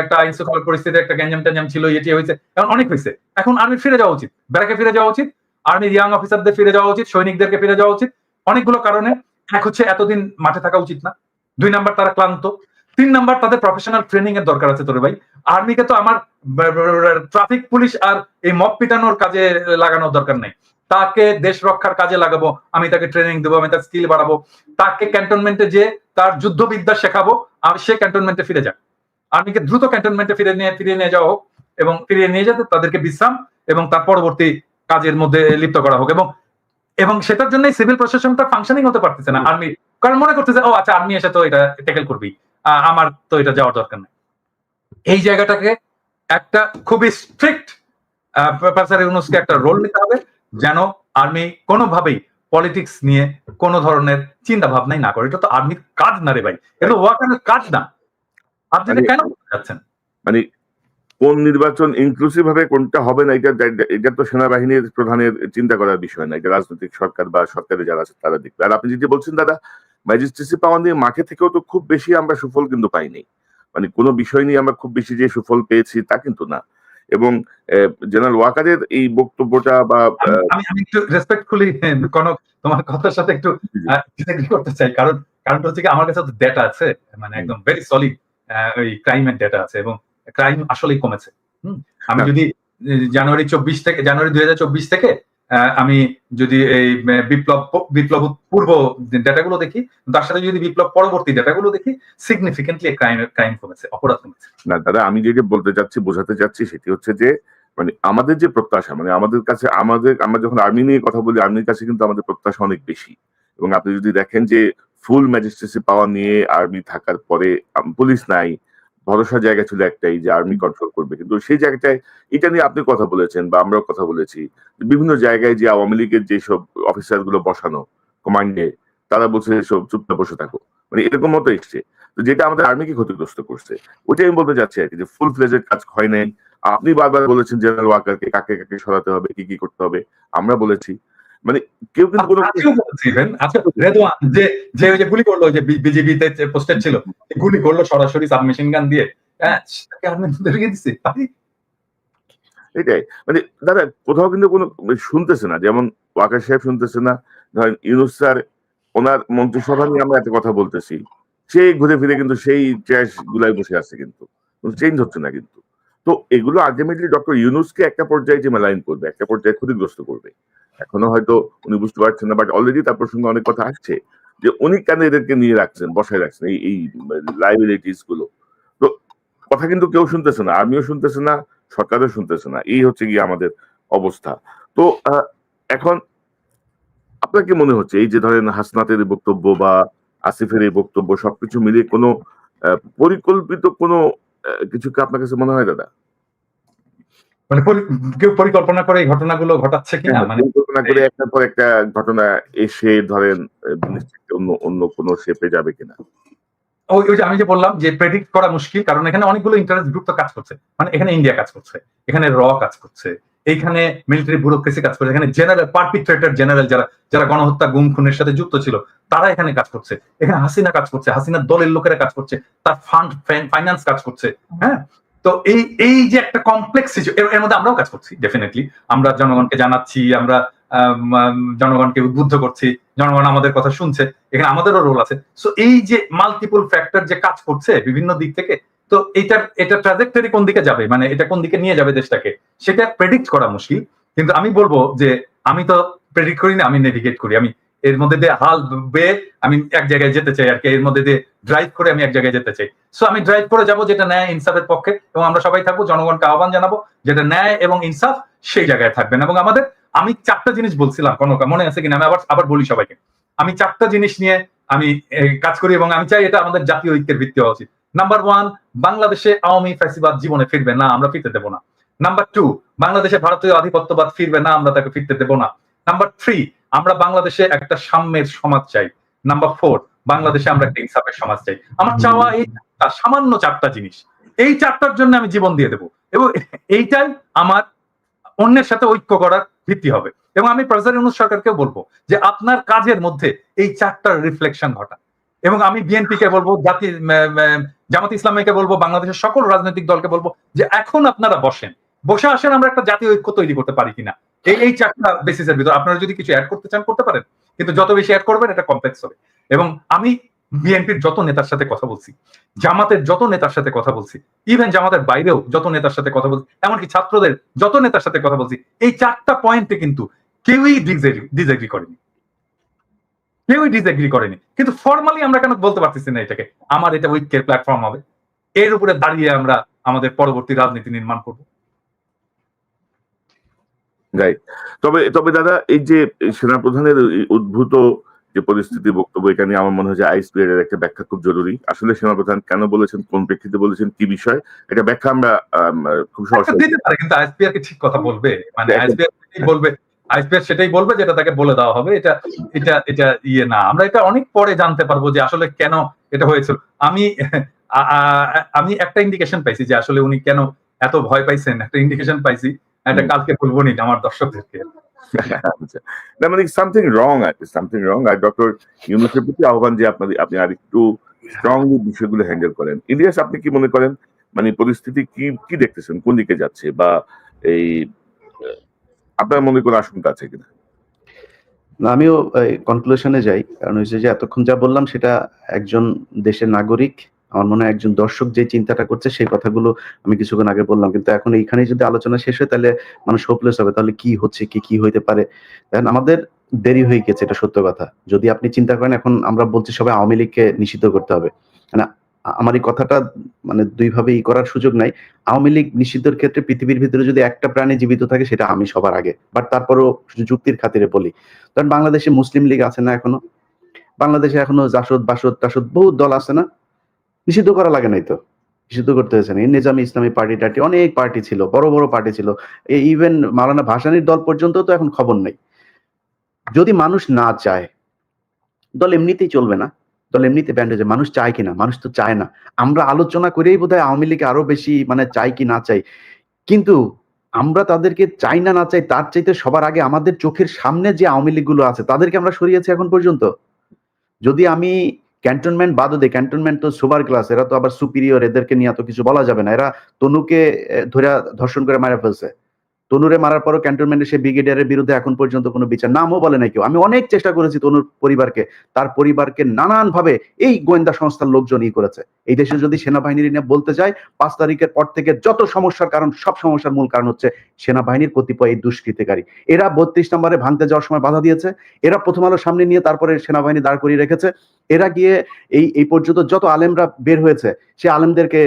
S2: একটা আইন শৃঙ্খলা পরিস্থিতি, একটা গ্যাঞ্জাম ট্যাঞ্জাম ছিল, এটি হয়েছে, এখন অনেক হয়েছে। এখন আর্মির ফিরে যাওয়া উচিত, ব্যারাকে ফিরে যাওয়া উচিত, আর্মির ইয়াং অফিসারদের ফিরে যাওয়া উচিত, সৈনিকদেরকে ফিরে যাওয়া উচিত অনেকগুলো কারণে। এক হচ্ছে এতদিন মাঠে থাকা উচিত না, 2 নাম্বার তারা ক্লান্ত, 3 নাম্বার তাদের প্রফেশনাল ট্রেনিং এর দরকার আছে। তোরে ভাই, আর্মিকে তো আমার ট্রাফিক পুলিশ আর এই মব পিটানোর কাজে লাগানোর দরকার নাই, তাকে দেশ রক্ষার কাজে লাগাবো, আমি তাকে ট্রেনিং দেবো, আমি তার স্কিল বাড়াবো, তাকে ক্যান্টনমেন্টে যে তার যুদ্ধবিদ্যা শেখাবো, আর সে ক্যান্টনমেন্টে ফিরে যাক। আর্মিকে দ্রুত ক্যান্টনমেন্টে ফিরিয়ে নিয়ে যাওয়া হোক, এবং ফিরিয়ে নিয়ে যেতে তাদেরকে বিশ্রাম এবং তার পরবর্তী কাজের মধ্যে লিপ্ত করা হোক। এবং সেটার জন্য সিভিল প্রশাসনটা ফাংশনিং হতে পারতেছে না আর্মি, কারণ মনে করতেছে ও আচ্ছা আর্মি এসে তো এটা ট্যাকেল করবি, আমার তো এটা যাওয়ার দরকার নেই। এই জায়গাটাকে একটা খুবই স্ট্রিক্ট প্রফেসর ইউনূসকে একটা রোল নিতে হবে, যেন আর্মি কোনোভাবেই পলিটিক্স নিয়ে কোনো ধরনের চিন্তা ভাবনাই না করে। এটা তো আর্মির কাজ না রে ভাই, এটা ওয়াকারের কাজ না। আপনি কেন যাচ্ছেন?
S3: মানে কোন নির্বাচন ইনক্লুসিভ ভাবে কোনটা হবে না, এটা তো সেনাবাহিনীর প্রধানের চিন্তা করার বিষয় না, এটা রাজনৈতিক সরকার বা সরকারের যারা আছে তারা দেখবে। আর আপনি যেটি বলছেন দাদা, ম্যাজিস্ট্রেসি পাওয়া নিয়ে মাঠে থেকেও তো খুব বেশি আমরা সুফল কিন্তু পাইনি, মানে কোনো বিষয় নিয়ে আমরা খুব বেশি যে সুফল পেয়েছি তা কিন্তু না। এবং জেনারেল ওয়াকারের এই বক্তব্যটা বা
S2: আমি একটু রেসপেক্টফুলি কনক তোমার কথার সাথে একটু ডিসএগ্রি করতে চাই, কারণটা হচ্ছে কি আমার কাছে তো ডেটা আছে, মানে একদম ভেরি সলিড ওই ক্রাইমের ডেটা আছে, এবং ক্রাইম আসলেই কমেছে। আমি যদি জানুয়ারি 2024 থেকে আমি যদি এই বিপ্লব পূর্ব ডেটাগুলো দেখি, তার সাথে যদি বিপ্লব পরবর্তী ডেটাগুলো দেখি, সিগনিফিকেন্টলি ক্রাইম কমেছে, অপরাধ কমেছে।
S3: না দাদা, আমি যেটা বলতে চাচ্ছি, বোঝাতে চাচ্ছি সেটি হচ্ছে যে মানে আমাদের যে প্রত্যাশা, মানে আমাদের কাছে আমরা যখন আর্মি নিয়ে কথা বলি, আর্মির কাছে কিন্তু আমাদের প্রত্যাশা অনেক বেশি। এবং আপনি যদি দেখেন যে ফুল ম্যাজিস্ট্রেসি পাওয়ার নিয়ে আর্মি থাকার পরে পুলিশ নাই, ভরসা জায়গা ছিল একটাই যে আর্মি কন্ট্রোল করবে, কিন্তু সেই জায়গাটায় এটা নিয়ে আপনি কথা বলেছেন বা আমরাও কথা বলেছি, বিভিন্ন জায়গায় যে আওয়ামী লীগের যেসব অফিসার গুলো বসানো কমান্ডে, তারা বলছে সব চুপচাপ বসে থাকো, মানে এরকম মতো এসছে, তো যেটা আমাদের আর্মিকে ক্ষতিগ্রস্ত করছে। ওইটাই আমি বলতে চাচ্ছি আর কি, যে ফুল ফ্লেজের কাজ হয় নাই। আপনি বারবার বলেছেন জেনারেল ওয়াকারকে কাকে কাকে সরাতে হবে, কি কি করতে হবে, আমরা বলেছি, মানে কেউ কিন্তু কোনো
S2: রেদওয়ান যে ওই যে গুলি করলো, যে বিজেপিতে পোস্টেড ছিল, গুলি করলো সরাসরি সাবমেশিন গান দিয়ে, হ্যাঁ, সেটাকে আমি ধরিয়ে দিছি।
S3: এটাই মানে দাদা, কোথাও কিন্তু কোনো শুনতেছে না, যেমন ওয়াকার সাহেব শুনতেছে না, ধরেন ইউনূস স্যার ওনার মন্ত্রিসভা নিয়ে আমরা এত কথা বলতেছি, সেই ঘুরে ফিরে কিন্তু সেই ট্র্যাশ গুলাই বসে আছে, কিন্তু চেঞ্জ হচ্ছে না কিন্তু। তো এগুলো আলটিমেটলি ডক্টর ইউনূসকে একটা পর্যায়ে যে মেলাইন করবে, একটা পর্যায়ে ক্ষতিগ্রস্ত করবে। এখনো হয়তো উনি বুঝতে পারছেন না, বাট অলরেডি তার প্রসঙ্গে অনেক কথা আসছে যে উনি কেন এদেরকে নিয়ে রাখছেন, বসায় রাখছেন এই লাইবিলিটিস গুলো। তো কথা কিন্তু কেউ শুনতেছে না, আমিও শুনতেছে না, সরকারও শুনতেছে না, এই হচ্ছে গিয়ে আমাদের অবস্থা। তো এখন আপনার কি মনে হচ্ছে এই যে ধরেন হাসনাতের এই বক্তব্য বা আসিফের এই বক্তব্য সবকিছু মিলিয়ে কোনো পরিকল্পিত কোনো কিছু কি আপনার কাছে মনে হয় দাদা?
S2: মানে কেউ পরিকল্পনা করে এই ঘটনাগুলো ঘটাচ্ছে কিনা, মানে
S3: পরিকল্পনা করে একটার পর একটা ঘটনা এসে ধরেন জিনিসটাকে অন্য অন্য কোনো শেপে যাবে কিনা?
S2: ওই ওই যে আমি যে বললাম যে প্রেডিক্ট করা মুশকিল, কারণ এখানে অনেকগুলো ইন্টারেস্ট গ্রুপ তো কাজ করছে। মানে এখানে ইন্ডিয়া কাজ করছে, এখানে কাজ করছে, এইখানে মিলিটারি ব্যুরোক্রেসি কাজ করছে, এখানে জেনারেল পারপিট্রেটর জেনারেল যারা যারা গণহত্যা গুম খুনের সাথে যুক্ত ছিল তারা এখানে কাজ করছে, এখানে হাসিনা কাজ করছে, হাসিনার দলের লোকেরা কাজ করছে, তার ফান্ড ফাইন্যান্স কাজ করছে। হ্যাঁ, তো এই এই যে একটা কমপ্লেক্স এর মধ্যে আমরাও কাজ করছি ডেফিনেটলি। আমরা জনগণকে জানাচ্ছি, আমরা জনগণকে উদ্বুদ্ধ করছি, জনগণ আমাদের কথা শুনছে, এখানে আমাদেরও রোল আছে। সো এই যে মাল্টিপল ফ্যাক্টর যে কাজ করছে বিভিন্ন দিক থেকে, তো এটা ট্রাজেক্টরি কোন দিকে যাবে, মানে এটা কোন দিকে নিয়ে যাবে দেশটাকে, সেটা প্রেডিক্ট করা মুশকিল। কিন্তু আমি বলবো যে আমি তো প্রেডিক্ট করি না, আমি নেভিগেট করি। আমি এর মধ্যে দিয়ে হাল বেয়ে আমি এক জায়গায় যেতে চাই আর কি, এর মধ্যে দিয়ে ড্রাইভ করে আমি এক জায়গায় যেতে চাই। সো আমি ড্রাইভ করে যাবো যেটা ন্যায় ইনসাফের পক্ষে, এবং আমরা সবাই থাকবো, জনগণকে আহ্বান জানাবো যেটা ন্যায় এবং ইনসাফ সেই জায়গায় থাকবেন। এবং আমাদের, আমি 4টা জিনিস বলছিলাম, কোনো মনে আছে কিনা, আমি আবার বলি সবাইকে, আমি 4টা জিনিস নিয়ে আমি কাজ করি এবং আমি চাই এটা আমাদের জাতীয় ঐক্যের ভিত্তি হওয়া উচিত। নাম্বার 1, বাংলাদেশে আওয়ামী ফ্যাসিবাদ জীবনে ফিরবে না, আমরা ফিরতে দেবো না। নাম্বার 2, বাংলাদেশে ভারতীয় আধিপত্যবাদ ফিরবে না, আমরা তাকে ফিরতে দেবো না। নাম্বার 3, আমরা বাংলাদেশে একটা সাম্যের সমাজ চাই। নাম্বার 4, বাংলাদেশে আমরা একটা ইনসাফের সমাজ চাই। আমার চাওয়া এই সামান্য 4টা জিনিস, এই 4টার জন্য আমি জীবন দিয়ে দেবো, এবং এইটাই আমার অন্যের সাথে ঐক্য করার ভিত্তি হবে। এবং আমি প্রফেসর ইউনূস সরকারকেও বলবো যে আপনার কাজের মধ্যে এই 4টার রিফ্লেকশন ঘটা। এবং আমি বিএনপি কে বলবো, জামাত ইসলামীকে বলবো, বাংলাদেশের সকল রাজনৈতিক দলকে বলবো যে এখন আপনারা বসে আসেন, আমরা একটা জাতীয় ঐক্য তৈরি করতে পারি কিনা এই 4টা বেসিসের ভিতর। আপনারা যদি কিছু অ্যাড করতে চান করতে পারেন, কিন্তু যত বেশি অ্যাড করবেন এটা কমপ্লেক্স হবে। এবং আমি বিএনপির যত নেতার সাথে কথা বলছি, জামাতের যত নেতার সাথে কথা বলছি, ইভেন জামাতের বাইরেও যত নেতার সাথে কথা বলছি, এমনকি ছাত্রদের যত নেতার সাথে কথা বলছি, এই 4টা পয়েন্টে কিন্তু কেউই ডিসএগ্রি করেনি, কিন্তু ফর্মালি আমরা কেন বলতে পারতেছি না এটাকে আমার এটা ঐক্যের প্ল্যাটফর্ম হবে, এর উপরে দাঁড়িয়ে আমরা আমাদের পরবর্তী রাজনীতি নির্মাণ করব।
S3: রাইট। তবে তবে দাদা, এই যে সেনাপ্রধানের উদ্ভূত যে পরিস্থিতি বক্তব্য, এটা নিয়ে আমার মনে হয় যে আইএসপিআর এর একটা ব্যাখ্যা খুব জরুরি। আসলে সেনাপ্রধান কেন বলেছেন, কোন প্রেক্ষিতে বলেছেন, কি বিষয়, এটা ব্যাখ্যা আমরা খুব সহজে
S2: দিতে পারে, কিন্তু আইএসপিআর কি ঠিক কথা বলবে? মানে আইএসপিআর সেটাই বলবে যেটা তাকে বলে দেওয়া হবে। এটা এটা এটা ইয়ে না, আমরা এটা অনেক পরে জানতে পারবো যে আসলে কেন এটা হয়েছিল। আমি আমি একটা ইন্ডিকেশন পাইছি যে আসলে উনি কেন এত ভয় পাইছেন, একটা ইন্ডিকেশন পাইছি, এটা কালকে বলবো নি আমার দর্শকদেরকে।
S3: না মানে সামথিং রং আছে, সামথিং রং। আর ডক্টর ইউনূসের প্রতি আহ্বান যে আপনি আর একটু স্ট্রংলি বিষয়গুলো হ্যান্ডেল করেন। ইলিয়াস, আপনি কি মনে করেন, মানে পরিস্থিতি কি দেখতেছেন, কোন দিকে যাচ্ছে, বা এই আপনার মনে কোনো আশঙ্কা আছে কিনা?
S1: আমিও কনক্লুশনে যাই, কারণ হচ্ছে যে এতক্ষণ যা বললাম সেটা একজন দেশের নাগরিক, আমার মনে হয় একজন দর্শক যে চিন্তাটা করছে সেই কথাগুলো আমি কিছুক্ষণ আগে বললাম। কিন্তু এখন এইখানেই যদি আলোচনা শেষ হয় তাহলে মানুষ হোপলেস হবে, তাহলে কি হচ্ছে, কি হইতে পারে। দেখেন, আমাদের দেরি হয়ে গেছে, এটা সত্য কথা। যদি আপনি চিন্তা করেন, এখন আমরা বলছি সবাই আওয়ামী লীগকে নিষিদ্ধ করতে হবে, মানে আমার এই কথাটা মানে দুইভাবে করার সুযোগ নাই। আওয়ামী লীগ নিষিদ্ধের ক্ষেত্রে পৃথিবীর ভিতরে যদি একটা প্রাণী জীবিত থাকে সেটা আমি সবার আগে, বাট তারপরও যুক্তির খাতিরে বলি। কারণ বাংলাদেশে মুসলিম লীগ আছে না এখনো, বাংলাদেশে এখনো জাসদ বাসদ টাসদ বহুত দল আছে না, নিষিদ্ধ করা লাগে নাই তো, নিষিদ্ধ করতে হয়েছে না। নিজামী ইসলামী পার্টি টার্টি অনেক পার্টি ছিল, বড় বড় পার্টি ছিল, ইভেন মাওলানা ভাসানীর দল পর্যন্ত তো এখন খবর নেই। যদি মানুষ না চায়, দল এমনিতেই চলবে না, দল এমনিতে ব্যান্ড হয়ে যায়। মানুষ চায় কিনা, মানুষ তো চায় না। আমরা আলোচনা করেই বোধহয় আওয়ামী লীগ আরো বেশি মানে চাই কি না চাই, কিন্তু আমরা তাদেরকে চাই না চাই তার চাইতে সবার আগে আমাদের চোখের সামনে যে আওয়ামী লীগ গুলো আছে তাদেরকে আমরা সরিয়েছি এখন পর্যন্ত। যদি আমি ক্যান্টনমেন্ট বাদও দেই, ক্যান্টনমেন্ট তো সুপার ক্লাস, এরা তো আবার সুপিরিয়র, এদেরকে নিয়ে তো কিছু বলা যাবে না। এরা তনুকে ধরে ধর্ষণ করে মারা ফেলছে, তনুরে মারার পরও ক্যান্টনমেন্টে সে ব্রিগেডিয়ারের বিরুদ্ধে এখন পর্যন্ত কোনো বিচার নামও বলে নাই কেউ। আমি অনেক চেষ্টা করেছি তনুর পরিবারকে, তার পরিবারকে নানান ভাবে এই গোয়েন্দা সংস্থার লোকজন করেছে। এই দেশে যদি সেনাবাহিনীর নিয়ে বলতে যাই, 5 তারিখের পর থেকে যত সমস্যার কারণ, সব সমস্যার মূল কারণ হচ্ছে সেনাবাহিনীর কতিপয় এই দুষ্কৃতিকারী। এরা 32 নম্বরে ভাঙতে যাওয়ার সময় বাধা দিয়েছে, এরা প্রথম আলো সামনে নিয়ে তারপরে সেনাবাহিনী দাঁড় করিয়ে রেখেছে, এরা গিয়ে এই পর্যন্ত যত আলেমরা বের হয়েছে সে আলেমদেরকে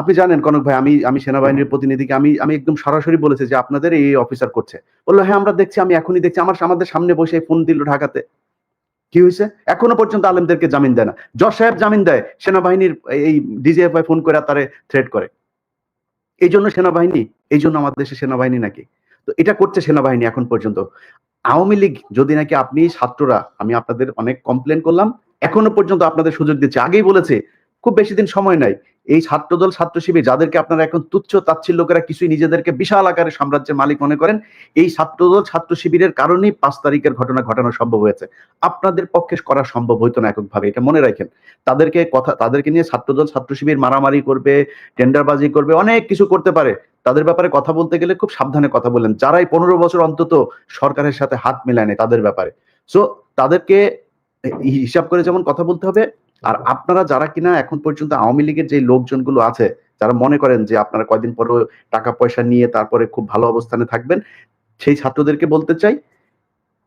S1: আপনি জানেন কনক ভাই, আমি সেনাবাহিনীর প্রতিনিধিকে আমি একদম সরাসরি বলেছি যে আপনাদের এই অফিসার করছে। বললো হ্যাঁ আমরা দেখছি, আমি এখনই দেখছি, আমাদের সামনে বসে ফোন দিল ঢাকাতে। কি হয়েছে? এখনো পর্যন্ত আলেমদেরকে জামিন দেয় না। জজ সাহেব জামিন দেয়, সেনাবাহিনীর এই ডিজিএফআই ফোন করে তারে থ্রেট করে। এই জন্য সেনাবাহিনী, এই জন্য আমাদের দেশে সেনাবাহিনী নাকি? তো এটা করছে সেনাবাহিনী এখন পর্যন্ত। আওয়ামী লীগ যদি নাকি আপনি ছাত্ররা, আমি আপনাদের অনেক কমপ্লেন করলাম, এখনো পর্যন্ত আপনাদের সুযোগ দিচ্ছে। আগেই বলেছে খুব বেশি দিন সময় নাই, এই ছাত্রদল ছাত্র শিবির যাদেরকে আপনারা এখন তুচ্ছ তাচ্ছিল্য করে কিছুই নিজেদেরকে বিশাল আকারে সাম্রাজ্যের মালিক মনে করেন, এই ছাত্রদল ছাত্র শিবিরের কারণেই 5 তারিখের ঘটনা ঘটানো সম্ভব হয়েছে। আপনাদের পক্ষে করা সম্ভব হইতো না এককভাবে, এটা মনে রাখেন। তাদেরকে নিয়ে ছাত্রদল ছাত্র শিবির মারামারি করবে, টেন্ডারবাজি করবে, অনেক কিছু করতে পারে। তাদের ব্যাপারে কথা বলতে গেলে খুব সাবধানে কথা বলেন, যারা এই 15 বছর অন্তত সরকারের সাথে হাত মেলায় নেই তাদের ব্যাপারে। সো তাদেরকে হিসাব করে যেমন কথা বলতে হবে। আর আপনারা যারা কিনা এখন পর্যন্ত আওয়ামী লীগের যে লোকজনগুলো আছে, যারা মনে করেন যে আপনারা কয়দিন পরে টাকা পয়সা নিয়ে তারপরে খুব ভালো অবস্থানে থাকবেন, সেই ছাত্রদেরকে বলতে চাই,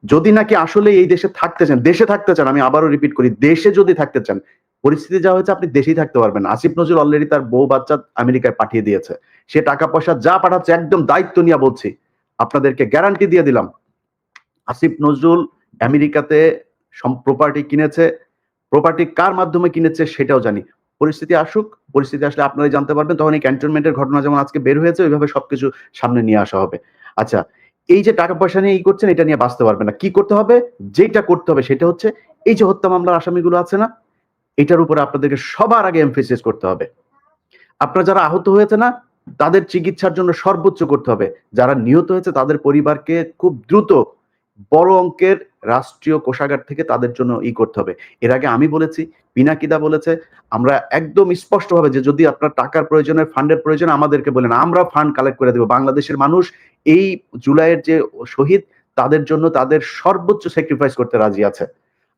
S1: যদি নাকি আসলে এই দেশে থাকতে চান, আমি আবারও রিপিট করি, দেশে যদি থাকতে চান, পরিস্থিতি যা হয়েছে আপনি দেশেই থাকতে পারবেন না। আসিফ নজরুল অলরেডি তার বউ বাচ্চা আমেরিকায় পাঠিয়ে দিয়েছে, সে টাকা পয়সা যা পাঠাচ্ছে একদম দায়িত্ব নিয়ে বলছি, আপনাদেরকে গ্যারান্টি দিয়ে দিলাম, আসিফ নজরুল আমেরিকাতে প্রপার্টি কিনেছে, প্রপার্টি কার মাধ্যমে কিনেছে সেটাও জানি। পরিস্থিতি আসুক, পরিস্থিতি আসলে আপনারাই জানতে পারবেন, তখন এই ক্যান্টনমেন্টের ঘটনা যেমন আজকে বের হয়েছে ওইভাবে সবকিছু সামনে নিয়ে আসা হবে। আচ্ছা, এই যে টাকা পয়সা নিয়ে করছেন, এটা নিয়ে বাঁচতে পারবেন না। কি করতে হবে? যেটা করতে হবে সেটা হচ্ছে এই যে হত্যা মামলার আসামিগুলো আছে না, এটার উপরে আপনাদেরকে সবার আগে এমফেসিস করতে হবে। আপনারা যারা আহত হয়েছে না, তাদের চিকিৎসার জন্য সর্বোচ্চ করতে হবে। যারা নিহত হয়েছে তাদের পরিবারকে খুব দ্রুত বড় অঙ্কের রাষ্ট্রীয় কোষাগার থেকে তাদের জন্য করতে হবে। এর আগে আমি বলেছি, পিনাকিদা বলেছে, আমরা একদম স্পষ্টভাবে যে যদি আপনার টাকার প্রয়োজনে, ফান্ডের প্রয়োজনে আমাদেরকে বলেন, আমরা ফান্ড কালেক্ট করে দেব। বাংলাদেশের মানুষ এই জুলাইয়ের যে শহীদ, তাদের জন্য তাদের সর্বোচ্চ স্যাক্রিফাইস করতে রাজি আছে।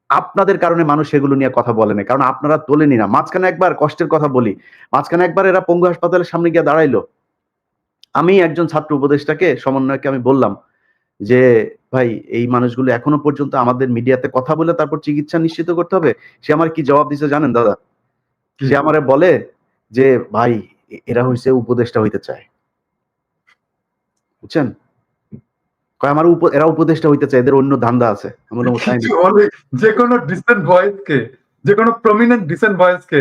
S1: আপনাদের কারণে মানুষ এগুলো নিয়ে কথা বলে না, কারণ আপনারা তোলেনি না। মাঝখানে একবার কষ্টের কথা বলি, মাঝখানে একবার এরা পঙ্গু হাসপাতালের সামনে গিয়ে দাঁড়াইলো, আমি একজন ছাত্র উপদেষ্টাকে, সমন্বয়কে আমি বললাম যে ভাই এই মানুষগুলো এখনো পর্যন্ত আমাদের মিডিয়াতে কথা বলে তারপর চিকিৎসা নিশ্চিত করতে হবে। সে আমার কি জবাব দিছে জানেন দাদা? সে আমারে বলে যে ভাই এরা হইছে উপদেষ্টা হইতে চায়, বুঝছেন? কয় আমার এরা উপদেষ্টা হইতে চায়, এদের অন্য ধান্দা আছে।
S2: যে কোনো ডিসেন্ট ভয়েসকে, যে কোনো প্রমিনেন্ট ডিসেন্ট ভয়েসকে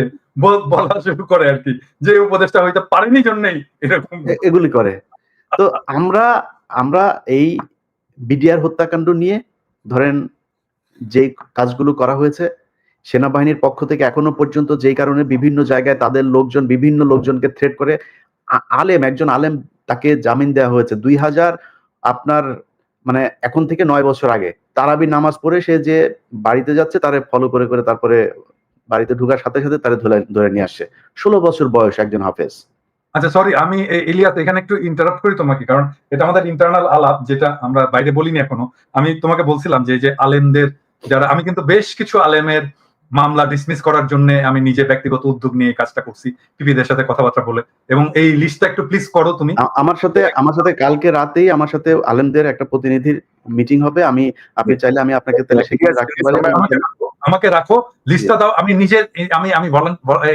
S2: বলা শুরু করে আর কি, যে উপদেষ্টা হইতে পারেনি জন্যই এরকম
S1: এগুলি করে। তো আমরা এই বিডিআর হত্যাকাণ্ড নিয়ে ধরেন যে কাজগুলো করা হয়েছে, সেনাবাহিনীর পক্ষ থেকে এখনো পর্যন্ত যেই কারণে বিভিন্ন জায়গায় তাদের লোকজন বিভিন্ন লোকজনকে থ্রেট করে, একজন আলেম তাকে জামিন দেওয়া হয়েছে 2000 আপনার মানে এখন থেকে 9 বছর আগে, তারাবি নামাজ পড়ে সে যে বাড়িতে যাচ্ছে তারে ফলো করে করে তারপরে বাড়িতে ঢুকার সাথে সাথে তারে ধরে নিয়ে আসছে। 16 বছর বয়স একজন হাফেজ।
S2: আচ্ছা সরি, আমি ইলিয়াস এখানে একটু ইন্টারাপ্ট করি তোমাকে, কারণ এটা আমাদের ইন্টারনাল আলাপ, যেটা আমরা বাইরে বলিনি এখনো। আমি তোমাকে বলছিলাম যে আলেমদের যারা, আমি কিন্তু বেশ কিছু আলেমের মামলা ডিসমিস করার জন্য আমি নিজে ব্যক্তিগত উদ্যোগ নিয়ে কাজটা করছি, পিপিদের সাথে কথাবার্তা বলে, এবং এই লিস্টটা একটু প্লিজ করো তুমি।
S1: আমার সাথে কালকে রাতেই আমার সাথে আলেমদের একটা প্রতিনিধির মিটিং হবে। আপনি চাইলে আমি আপনাকে তাহলে সেখানে রাখতে পারি।
S2: আমাকে রাখো, লিস্টটা দাও। আমি নিজের আমি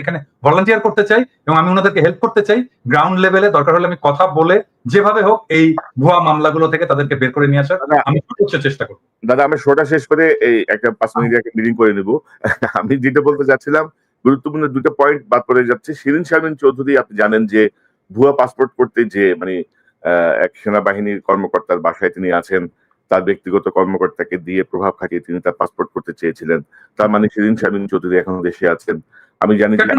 S2: এখানে ভলান্টিয়ার করতে চাই এবং আমি ওনাদেরকে হেল্প করতে চাই। গ্রাউন্ড লেভেলে দরকার হলে আমি কথা বলে যেভাবে হোক এই ভুয়া মামলাগুলো থেকে তাদেরকে বের করে নিয়ে আসার আমি সর্বোচ্চ চেষ্টা করব।
S3: দাদা আমি শোটা শেষ করে এই একটা 5 মিনিট একটা মিটিং করে নেব। আমি যেটা বলতে যাচ্ছিলাম, গুরুত্বপূর্ণ দুটো পয়েন্ট বাদ পড়ে যাচ্ছে। শিরিন শারমিন চৌধুরী, আপনি জানেন যে ভুয়া পাসপোর্ট করতে যে মানে এক সেনাবাহিনীর কর্মকর্তার বাসায় তিনি আছেন, তার ব্যক্তিগত কর্মকর্তাকে দিয়ে প্রভাব খাটিয়ে তিনি তার পাসপোর্ট করতে চেয়েছিলেন। তার মানে শিরিন শারমিন চৌধুরী এখনো দেশে আছেন। আমি জানি যে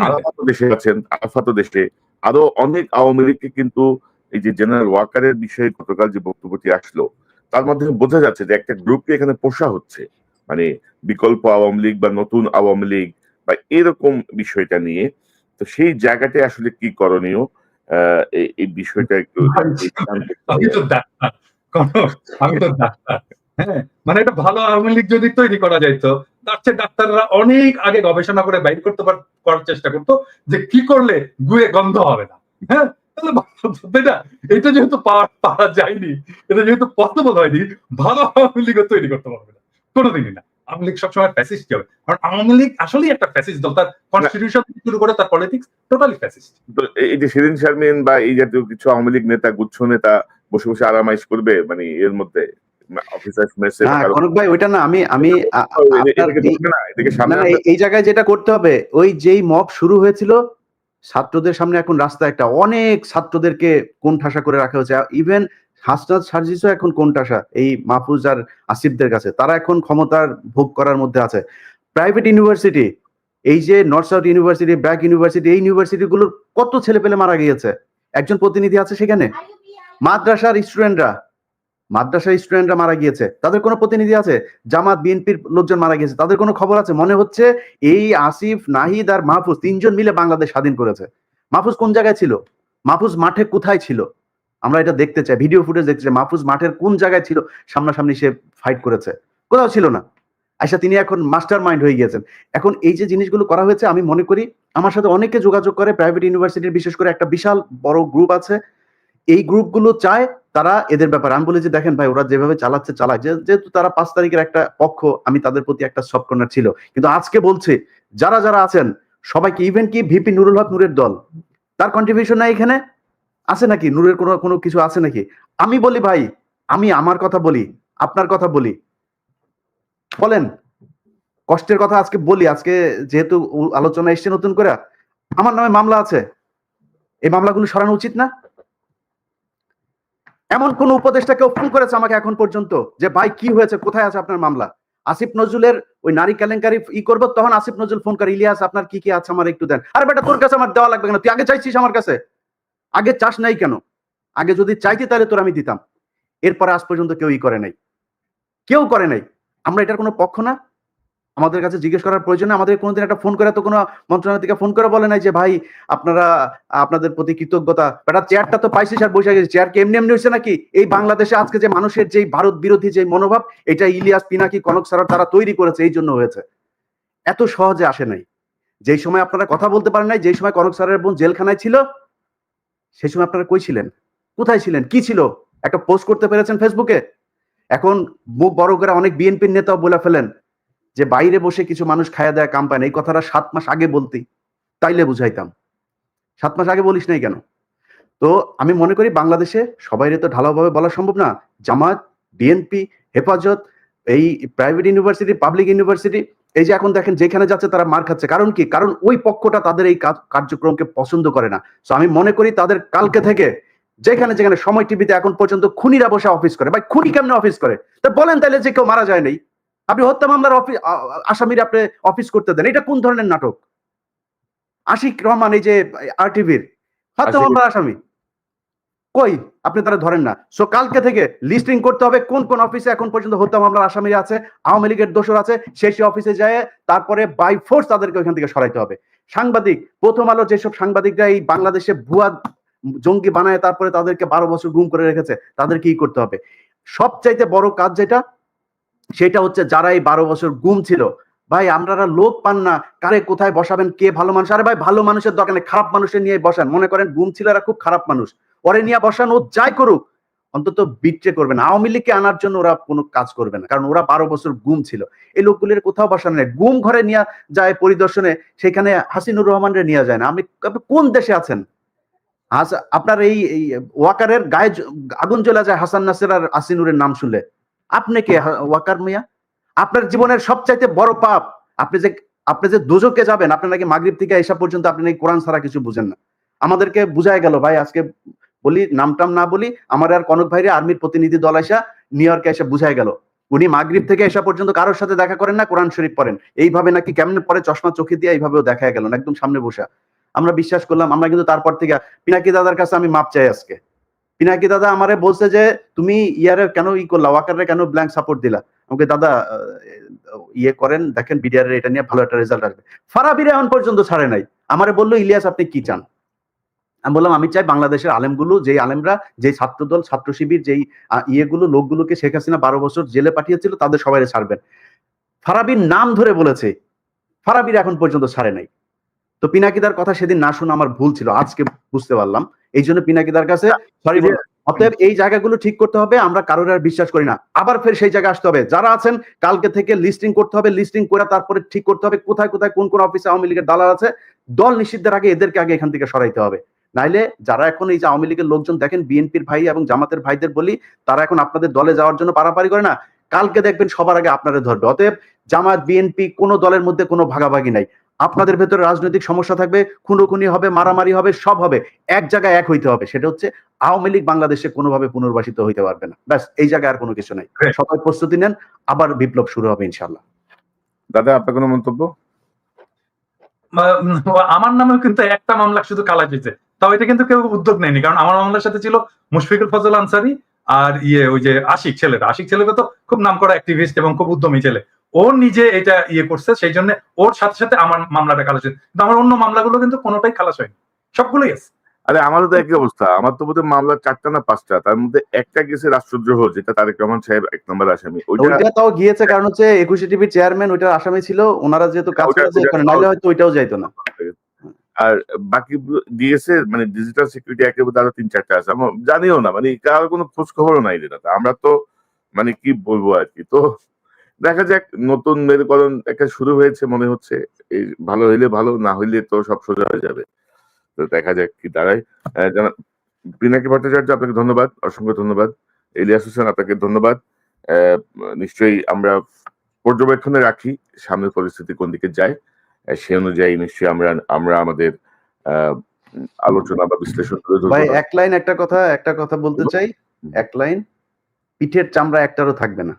S3: আরাফাতও দেশে আছেন, আরাফাতও দেশে। আরো অনেক আওয়ামী লীগকে কিন্তু এই যে জেনারেল ওয়াকারের বিষয়ে গতকাল যে বক্তব্যটি আসলো, তার মাধ্যমে বোঝা যাচ্ছে যে একটা গ্রুপকে এখানে পোষা হচ্ছে, মানে বিকল্প আওয়ামী লীগ বা নতুন আওয়ামী লীগ বা এরকম বিষয়টা নিয়ে। তো সেই জায়গাটায় আসলে কি করণীয়, এই বিষয়টা একটু
S2: আমি তো ডাক্তার আমি তো ডাক্তার, হ্যাঁ, মানে একটা ভালো আওয়ামী লীগ যদি তৈরি করা যাইতো, তার চেয়ে ডাক্তাররা অনেক আগে গবেষণা করে বাইর করতে করার চেষ্টা করতো যে কি করলে গুয়ে গন্ধ হবে না, হ্যাঁ, তাহলে তাই না? এটা যেহেতু পাওয়া যায়নি, এটা যেহেতু পসিবল হয়নি, ভালো আওয়ামী লীগও তৈরি করতে পারবে না কোনোদিনই না। আওয়ামী লীগ সবসময় ফ্যাসিস্ট হবে, কারণ আওয়ামী লীগ আসলেই একটা ফ্যাসিস্ট দল, তার কনস্টিটিউশন শুরু করে তার পলিটিক্স টোটালি ফ্যাসিস্ট।
S3: তো এই যে শিরিন শারমিন বা এই জাতীয় কিছু আওয়ামী লীগ নেতা, গুচ্ছ নেতা বসে বসে আরামাইশ করবে মানে এর মধ্যে অফিসার মেসে
S1: না কনক ভাই, ওইটা না, আমি
S3: এদিকে
S1: না
S3: সামনে
S1: না, এই জায়গায় যেটা করতে হবে, ওই যেই মব শুরু হয়েছিল ছাত্রদের সামনে, এখন রাস্তায় একটা অনেক ছাত্রদেরকে কোণঠাসা করে রাখা হয়েছে। ইভেন হাসনাত সার্জিসও এখন কোণঠাসা এই মাহফুজ আর আসিফদের কাছে, তারা এখন ক্ষমতার ভোগ করার মধ্যে আছে। প্রাইভেট ইউনিভার্সিটি, এই যে north south university, BRAC university, এই ইউনিভার্সিটিগুলোর কত ছেলে পেলে মারা গিয়েছে, একজন প্রতিনিধি আছে সেখানে। মাদ্রাসার স্টুডেন্টরা মারা গিয়েছে, তাদের কোনো প্রতিনিধি আছে? জামাত বিএনপির লোকজন মারা গিয়েছে, তাদের কোনো খবর আছে? মনে হচ্ছে এই আসিফ, নাহিদ আর মাহফুজ তিনজন মিলে বাংলাদেশ স্বাধীন করেছে। মাহফুজ কোন জায়গায় ছিল? মাহফুজ মাঠে কোথায় ছিল? আমরা এটা দেখতে চাই, ভিডিও ফুটেজ দেখতে চাই, মাহফুজ মাঠের কোন জায়গায় ছিল? সামনাসামনি সে ফাইট করেছে? কোথাও ছিল না। আচ্ছা, তিনি এখন মাস্টার মাইন্ড হয়ে গিয়েছেন। এখন এই যে জিনিসগুলো করা হয়েছে, আমি মনে করি আমার সাথে অনেকে যোগাযোগ করে প্রাইভেট ইউনিভার্সিটির, বিশেষ করে একটা বিশাল বড় গ্রুপ আছে, এই গ্রুপগুলো চায় তারা এদের ব্যাপারে, আমি বলি যে দেখেন ভাই, ওরা যেভাবে চালাচ্ছে চালায়, যেহেতু তারা 5 তারিখের একটা পক্ষ, আমি তাদের প্রতি একটা সফট কর্নার ছিল, কিন্তু আজকে বলছে যারা যারা আছেন সবাইকে, ইভেন কি ভিপি নুরুল হক নূরের দল, তার কন্ট্রিবিউশন নাই এখানে আছে নাকি? নূরের কোনো কিছু আছে নাকি? আমি বলি ভাই, আমি আমার কথা বলি, আপনার কথা বলি, বলেন কষ্টের কথা আজকে বলি। আজকে যেহেতু আলোচনা এসছে নতুন করে, আমার নামে মামলা আছে, এই মামলাগুলো সরানো উচিত না? এমন কোন উপদেষ্টা কেউ ফোন করেছে আমাকে এখন পর্যন্ত যে ভাই কি হয়েছে, কোথায় আছে আপনার মামলা? আসিফ নজরুলের ওই নারী কেলেঙ্কারি করবো, তখন আসিফ নজরুল ফোন করে, ইলিয়াস আপনার কি কি আছে আমার একটু দেন। আরে বেটা, তোর কাছে আমার দেওয়া লাগবে কেন? তুই আগে চাইছিস আমার কাছে? আগে চাস নাই কেন? আগে যদি চাইতি তাহলে তোর আমি দিতাম। এরপরে আজ পর্যন্ত কেউই করে নাই, কেউ করে নাই। আমরা এটার কোনো পক্ষ না, আমাদের কাছে জিজ্ঞেস করার প্রয়োজন নেই। আমাদের কোনোদিন একটা ফোন করে তো কোনো মন্ত্রণালয় থেকে ফোন করে বলে নাই যে ভাই আপনারা, আপনাদের প্রতি কৃতজ্ঞতা, বেটা চেয়ারটা তো পাইছিস আর বসে গেছিস। চেয়ার কি এমনি এমনি হয়েছে নাকি? এই বাংলাদেশে আজকে যে মানুষের যে ভারত বিরোধী যে মনোভাব, এটা ইলিয়াস, পিনাকি, কনক সারা তারা তৈরি করেছে, এই জন্য হয়েছে। এত সহজে আসে নাই। যেই সময় আপনারা কথা বলতে পারেন নাই, যেই সময় কনক সারের বোন জেলখানায় ছিল, সেই সময় আপনারা কই ছিলেন? কোথায় ছিলেন? কি ছিল? একটা পোস্ট করতে পেরেছেন ফেসবুকে? এখন মুখ বড় করে অনেক বিএনপির নেতাও বলে ফেলেন যে বাইরে বসে কিছু মানুষ খায়া দেয় কাম পায় না। এই কথাটা 7 মাস আগে বলতি, তাইলে বুঝাইতাম। 7 মাস আগে বলিস নাই কেন? তো আমি মনে করি বাংলাদেশে সবাইরে তো ঢালাওভাবে বলা সম্ভব না। জামাত, বিএনপি, হেফাজত, এই প্রাইভেট ইউনিভার্সিটি, পাবলিক ইউনিভার্সিটি, এই যে এখন দেখেন যেখানে যাচ্ছে তারা মার খাচ্ছে। কারণ কি? কারণ ওই পক্ষটা তাদের এই কার্যক্রমকে পছন্দ করে না। তো আমি মনে করি তাদের কালকে থেকে যেখানে যেখানে সময় টিভিতে এখন পর্যন্ত খুনিরা বসে অফিস করে। ভাই খুনি কেমনে অফিস করে? তা বলেন তাইলে যে কেউ মারা যায় নাই। আপনি হত্যা মামলার আসামির আপনি অফিস করতে দেন, এটা কোন ধরনের নাটক? আশিক রহমান, এই যে আরটিভির হত্যা মামলার আসামি, কই আপনি তারা ধরেন না? সো কালকে থেকে লিস্টিং করতে হবে কোন কোন অফিসে এখন পর্যন্ত হত্যা মামলার আসামিরা আছে, আওয়ামী লীগের দোষর আছে, সেই অফিসে যায় তারপরে বাই ফোর্স তাদেরকে ওইখান থেকে সরাইতে হবে। সাংবাদিক, প্রথম আলো যেসব সাংবাদিকরা এই বাংলাদেশে ভুয়া জঙ্গি বানায় তারপরে তাদেরকে 12 বছর গুম করে রেখেছে, তাদের কি করতে হবে? সবচাইতে বড় কাজ যেটা, সেটা হচ্ছে যারা এই 12 বছর গুম ছিল, ভাই আপনারা লোক পান না, কারে কোথায় বসাবেন, কে ভালো মানুষ? আরে ভাই ভালো মানুষের দরকার নেই, খারাপ মানুষের নিয়ে বসান। মনে করেন গুম ছিল এরা খুব খারাপ মানুষ, ওরে নিয়ে বসান, ও যাই করুক, অন্তত বিট্রে করবে না। আওয়ামী লীগকে আনার জন্য ওরা কোনো কাজ করবে না, কারণ ওরা 12 বছর গুম ছিল। এই লোকগুলির কোথাও বসানো নেই। গুম ঘরে নিয়ে যায় পরিদর্শনে, সেখানে হাসিনুর রহমানরে নিয়ে যায় না। আপনি কোন দেশে আছেন? আপনার এই ওয়াকারের গায়ে আগুন জ্বলে যায় হাসান নাসের আর আসিনুরের নাম শুনলে। আপনি কে ওয়াকার মিয়া? আপনার জীবনের সবচাইতে বড় পাপ, আপনি যে দোজকে যাবেন, আপনি নাকি মাগরিব থেকে এসা পর্যন্ত আপনি নাকি কোরআন ছাড়া কিছু বুঝেন না। আমাদেরকে বুঝায় গেল ভাই, আজকে বলি নামটাম না বলি, আমার আর কনক ভাইরে আর্মির প্রতিনিধি দল আসা নিউ ইয়র্কে এসে বুঝায় গেল, উনি মাগরিব থেকে এসা পর্যন্ত কারোর সাথে দেখা করেন না, কোরআন শরীফ পড়েন। এইভাবে নাকি কেমন পরে চশমা চোখে দিয়ে এইভাবেও দেখা গেল না, একদম সামনে বসা। আমরা বিশ্বাস করলাম। আমরা কিন্তু তারপর থেকে পিনাকি দাদার কাছে আমি মাপ চাই আজকে। পিনাকি দাদা আমারে বলছে যে তুমি ইয়ারে কেন করলা, ওয়াকারে কেন ব্ল্যাঙ্ক সাপোর্ট দিলা? আমাকে দাদা ইয়ে করেন, দেখেন বিডিআর এটা নিয়ে ভালো একটা রেজাল্ট আসবে। ফারাবির এখন পর্যন্ত ছাড়ে নাই। আমারে বললো ইলিয়াস আপনি কি চান? আমি বললাম আমি চাই বাংলাদেশের আলেমগুলো, যেই আলেমরা, যেই ছাত্রদল, ছাত্র শিবির, যেই ইয়েগুলো লোকগুলোকে শেখ হাসিনা 12 বছর জেলে পাঠিয়েছিল তাদের সবাই ছাড়বেন। ফারাবির নাম ধরে বলেছে, ফারাবির এখন পর্যন্ত ছাড়ে নাই। তো পিনাকিদার কথা সেদিন না শুনে আমার ভুল ছিল, আজকে বুঝতে পারলাম। এই জন্য পিনাকিদার কাছে সরি বল। অতএব এই জায়গাগুলো ঠিক করতে হবে, আমরা কারোর আর বিশ্বাস করি না। আবার ফের সেই জায়গায় আসতে হবে, যারা আছেন কালকে থেকে লিস্টিং করতে হবে, লিস্টিং করে তারপরে ঠিক করতে হবে কোথায় কোথায় কোন কোন অফিসে আওয়ামী লীগের দালাল আছে। দল নিষিদ্ধের আগে এদেরকে আগে এখান থেকে সরাইতে হবে। নাইলে যারা এখন এই যে আওয়ামী লীগের লোকজন দেখেন, বিএনপির ভাই এবং জামাতের ভাইদের বলি, তারা এখন আপনাদের দলে যাওয়ার জন্য পারাপারি করে না, কালকে দেখবেন সবার আগে আপনারা ধরবে। অতএব জামাত বিএনপি কোনো দলের মধ্যে কোনো ভাগাভাগি নাই। আপনাদের ভেতরে রাজনৈতিক সমস্যা থাকবে, খুনোখুনি হবে, মারামারি হবে, সব হবে, এক জায়গায় এক হইতে হবে। সেটা হচ্ছে আওয়ামী লীগ বাংলাদেশে কোনোভাবে পুনর্বাসিত হইতে পারবে না। ব্যাস, এই জায়গায় আর কোনো কিছু নাই। সবাই প্রস্তুতি নেন, আবার বিপ্লব শুরু হবে ইনশাল্লাহ।
S3: দাদা, আপনার কোনো মন্তব্য?
S2: আমার নামেও কিন্তু একটা মামলা শুধু কালা হয়েছে, তাও এটা কিন্তু কেউ উদ্যোগ নেয়নি। কারণ আমার মামলার সাথে ছিল মুশফিকুল ফজল আনসারী আর ওই যে আশিক ছেলেটা তো খুব নামকরা অ্যাক্টিভিস্ট এবং খুব উদ্যমী ছেলে। ও নিজে এটা করছে, সেই জন্য ওর সাথে সাথে আমার মামলাটা খালাস হয়েছে। কিন্তু আমার অন্য মামলাগুলো কিন্তু কোনোটাই খালাস হয়নি, সবগুলোই আছে।
S3: আরে আমারও তো একই অবস্থা। আমার তো বোধহয় মামলা 4টা না 5টা, তার মধ্যে একটা গেছে রাষ্ট্রদ্রোহ, যেটা তারেক রহমান সাহেব 1 নম্বর আসামি।
S1: ওইটা তাও গিয়েছে, কারণ হচ্ছে 21 টিভির চেয়ারম্যান ওইটার আসামি ছিল, ওনারা যেহেতু কাজ করেছে, নাইলে হয়তো ওইটাও যাইতো না।
S3: আর বাকি দিয়েছে মানে ডিজিটাল সিকিউরিটি একেবারে আরো 3-4টা আছে, আমার জানিও না, মানে কারোর কোনো খোঁজ খবরও নাই রে দাদা। আমরা তো মানে কি বলবো আর কি। তো দেখা যাক, নতুন মেরুকরণ একটা শুরু হয়েছে মনে হচ্ছে। এই ভালো হইলে ভালো, না হইলে তো সব সোজা হয়ে যাবে। তো দেখা যাক কি দাঁড়ায়। জানাব পিনাকি ভট্টাচার্য, আপনাকে ধন্যবাদ, অসংখ্য ধন্যবাদ। ইলিয়াস হোসেন, আপনাকে ধন্যবাদ। নিশ্চয়ই আমরা পর্যবেক্ষণে রাখি সামনের পরিস্থিতি কোন দিকে যায়, সে অনুযায়ী নিশ্চয়ই আমরা আমাদের আলোচনা বা বিশ্লেষণ করে ধরবো।
S1: ভাই এক লাইন একটা কথা বলতে চাই, এক লাইন। পিঠের চামড়া একটারও থাকবে না।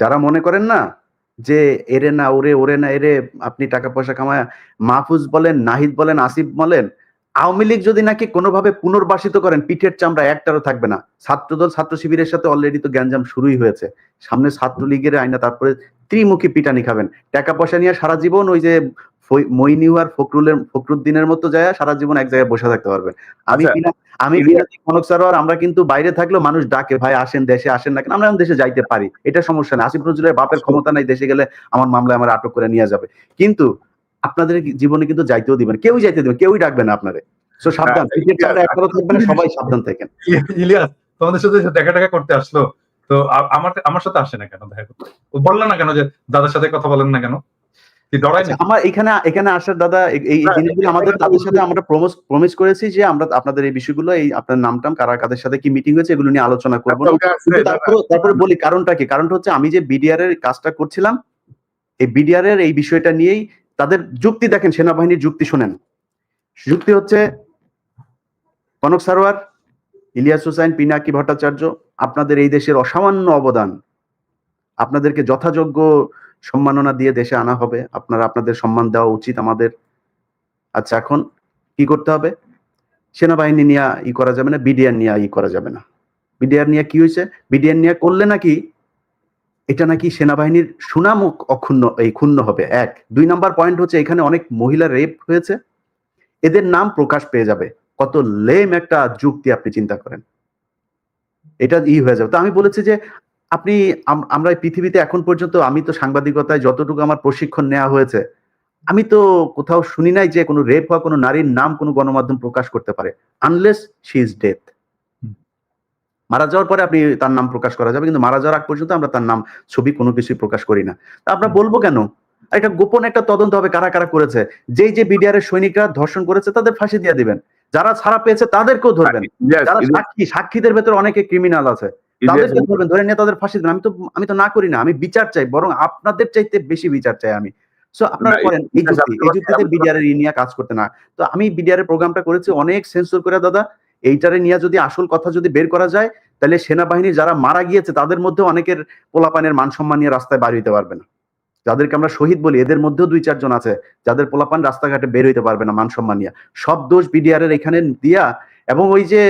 S1: যারা মনে করেন না যে এরে না ওরে, ওরে না এরে, আপনি টাকা পয়সা কামায়, মাহফুজ বলেন, নাহিদ বলেন, আসিফ বলেন, আওয়ামী লীগ যদি নাকি কোনোভাবে পুনর্বাসিত করেন, পিঠের চামড়া একটারও থাকবে না। ছাত্রদল, ছাত্র শিবিরের সাথে অলরেডি তো গ্যাঞ্জাম শুরুই হয়েছে। সামনে ছাত্রলীগের আইনা, তারপরে ত্রিমুখী পিটানি খাবেন। টাকা পয়সা নিয়ে সারা জীবন ওই যে মইনিউ আর ফখরুদ্দিনের মতো যায় সারা জীবন এক জায়গায় বসে থাকতে পারবেন। আমি পিনাকি কনক সারোয়ার, আমরা কিন্তু বাইরে থাকলেও মানুষ ডাকে, ভাই আসেন দেশে, আসেন না কেন? আমরা দেশে যাইতে পারি, এটা সমস্যা নেই। আসিফ নজরুলের বাপের ক্ষমতা নাই, দেশে গেলে আমার মামলায় আমার আটক করে নিয়ে যাবে। কিন্তু আপনাদের জীবনে কিন্তু যাইতেও দিবেন, কেউই যাইতে দিবেন, কেউই ডাকবে না আপনারে। সো সাবধান, পিঠের চামড়া একটারও থাকবে না, সবাই সাবধান থাকেন।
S2: ইলিয়াস তোমাদের সাথে দেখা করতে আসলো, তো আমার সাথে আসে না কেন দেখা করতে? বললেন না কেন যে দাদার সাথে কথা বলেন না কেন?
S1: আমার এখানে আসার দাদা, এই জিনিসগুলো আমাদের তাদের সাথে আমরা প্রমিস করেছি যে আমরা আপনাদের এই বিষয়গুলো, এই আপনার নামটাম কাদের সাথে কি মিটিং হয়েছে এগুলো নিয়ে আলোচনা করবো না। তারপরে বলি কারণটা কি। কারণটা হচ্ছে আমি যে বিডিআর এর কাজটা করছিলাম, এই বিডিআর এর এই বিষয়টা নিয়েই তাদের যুক্তি দেখেন, সেনাবাহিনীর যুক্তি শোনেন। যুক্তি হচ্ছে কনক সারোয়ার, ইলিয়াস হোসেন, পিনাকি ভট্টাচার্য, আপনাদের এই দেশের অসামান্য অবদান, আপনাদেরকে যথাযোগ্য সম্মাননা দিয়ে দেশে আনা হবে, আপনাদের সম্মান দেওয়া উচিত আমাদের। আচ্ছা, এখন কি করতে হবে? সেনাবাহিনী নিয়ে করা যাবে না, বিডিআর নিয়ে করা যাবে না। বিডিআর নিয়ে কি হয়েছে? বিডিআর নিয়ে করলে নাকি এটা নাকি সেনাবাহিনীর সুনাম ক্ষুণ্ণ হবে। 1 2 নাম্বার পয়েন্ট হচ্ছে এখানে অনেক মহিলা রেপ হয়েছে, এদের নাম প্রকাশ পেয়ে যাবে। কত লেম একটা যুক্তি, আপনি চিন্তা করেন, এটা হয়ে যাবে। তো আমি বলেছি যে আমরা পৃথিবীতে এখন পর্যন্ত, আমি তো সাংবাদিকতায় যতটুকু আমার প্রশিক্ষণ নেওয়া হয়েছে, আমি তো কোথাও শুনি নাই যে কোনো রেপ হওয়া কোনো নারীর নাম কোনো গণমাধ্যম প্রকাশ করতে পারে, আনলেস শি ইজ ডেথ। মারা যাওয়ার পরে আপনি তার নাম প্রকাশ করা যাবে, কিন্তু মারা যাওয়ার আগ পর্যন্ত আমরা তার নাম, ছবি কোনো কিছুই প্রকাশ করি না। তা আমরা বলবো কেন? একটা গোপন একটা তদন্ত হবে, কারা কারা করেছে। যে বিডিআর এর সৈনিকরা ধর্ষণ করেছে তাদের ফাঁসি দিয়ে দিবেন, যারা ছাড়া পেয়েছে তাদেরকেও ধরবেন, যারা সাক্ষীদের ভেতরে অনেকে ক্রিমিনাল আছে তাদেরকে ধরবেন, ধরে নিয়ে তাদের ফাঁসি দেবেন। আমি তো না করি না, আমি বিচার চাই, বরং আপনাদের চাইতে বেশি বিচার চাই আমি। সো আপনারা করেন এই যুক্তিতে বিডিআর এর নিয়ে কাজ করতে না। তো আমি বিডিআর এর প্রোগ্রামটা করেছি অনেক সেন্সর করে দাদা। এইটারে নিয়ে যদি আসল কথা যদি বের করা যায়, তাহলে সেনাবাহিনী যারা মারা গিয়েছে তাদের মধ্যে অনেকের পোলাপানের মান সম্মান নিয়ে রাস্তায় বার হইতে পারবে না। যাদেরকে আমরা শহীদ বলি, এদের মধ্যেও 2-4 জন আছে যাদের পোলাপান রাস্তাঘাটে বের হইতে পারবে না মান সম্মান নিয়ে। সব দোষ বিডিআর এর এখানে দিয়া, এবং ওই যে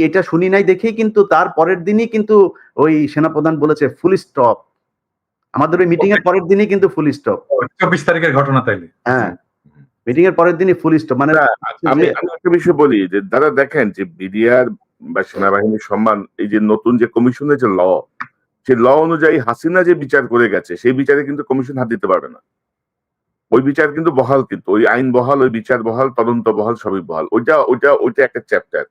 S1: এটা শুনি নাই দেখেই কিন্তু তার পরের দিনই কিন্তু ওই সেনাপ্রধান বলেছে ফুল স্টপ। আমাদের ওই মিটিং এর পরের দিনই কিন্তু ফুল স্টপ।
S2: 24 তারিখের ঘটনা তাইলে।
S1: হ্যাঁ, মিটিং এর পরের দিনই ফুল স্টপ, মানে
S3: না, আমি আমি একটা বিষয় বলি যে দাদা দেখেন যে বিডিআর বা সেনাবাহিনীর সম্মান, এই যে নতুন যে কমিশনের যে ল, সেই ল অনুযায়ী হাসিনা যে বিচার করে গেছে সেই বিচারে কিন্তু কমিশন হাত দিতে পারবে না। ওই বিচার কিন্তু বহাল, কিন্তু ওই আইন বহাল, ওই বিচার বহাল, তদন্ত বহাল, সবই বহাল। ওইটা একটা চ্যাপ্টার,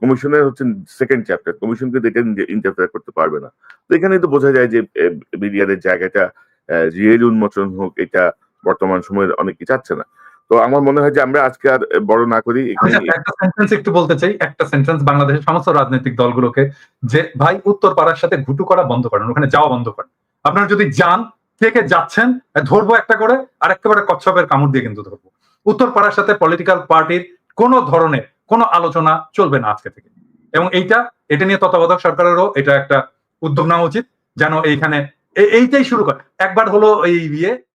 S3: কমিশনের হচ্ছে সেকেন্ড চ্যাপ্টার। কমিশন কিন্তু এটা ইন্টারফেয়ার করতে পারবে না। তো এখানে তো বোঝা যায় যে বিডিআরের জায়গাটা রিয়েল উন্মোচন হোক, এটা বর্তমান সময়ে অনেকে চাচ্ছে না। তো আমার মনে হয় যে আমরা আজকে আর বড় না করি এখানে।
S2: একটা সেন্টেন্স একটু বলতে চাই, একটা সেন্টেন্স বাংলাদেশের সমস্ত রাজনৈতিক দলগুলোকে, যে ভাই উত্তর পাড়ার সাথে ঘুটু করা বন্ধ করেন, ওখানে যাওয়া বন্ধ করেন। আপনারা যদি যান, কে কে যাচ্ছেন ধরবো একটা করে, আর একেবারে কচ্ছপের কামড় দিয়ে কিন্তু ধরবো। উত্তর পাড়ার সাথে পলিটিক্যাল পার্টির কোন ধরনের কোন আলোচনা চলবে না আজকে থেকে। এবং এটা নিয়ে তত্ত্বাবধায়ক সরকারেরও এটা একটা উদ্যোগ নেওয়া উচিত, যেন এইখানে এইটাই শুরু করে। একবার হলো এই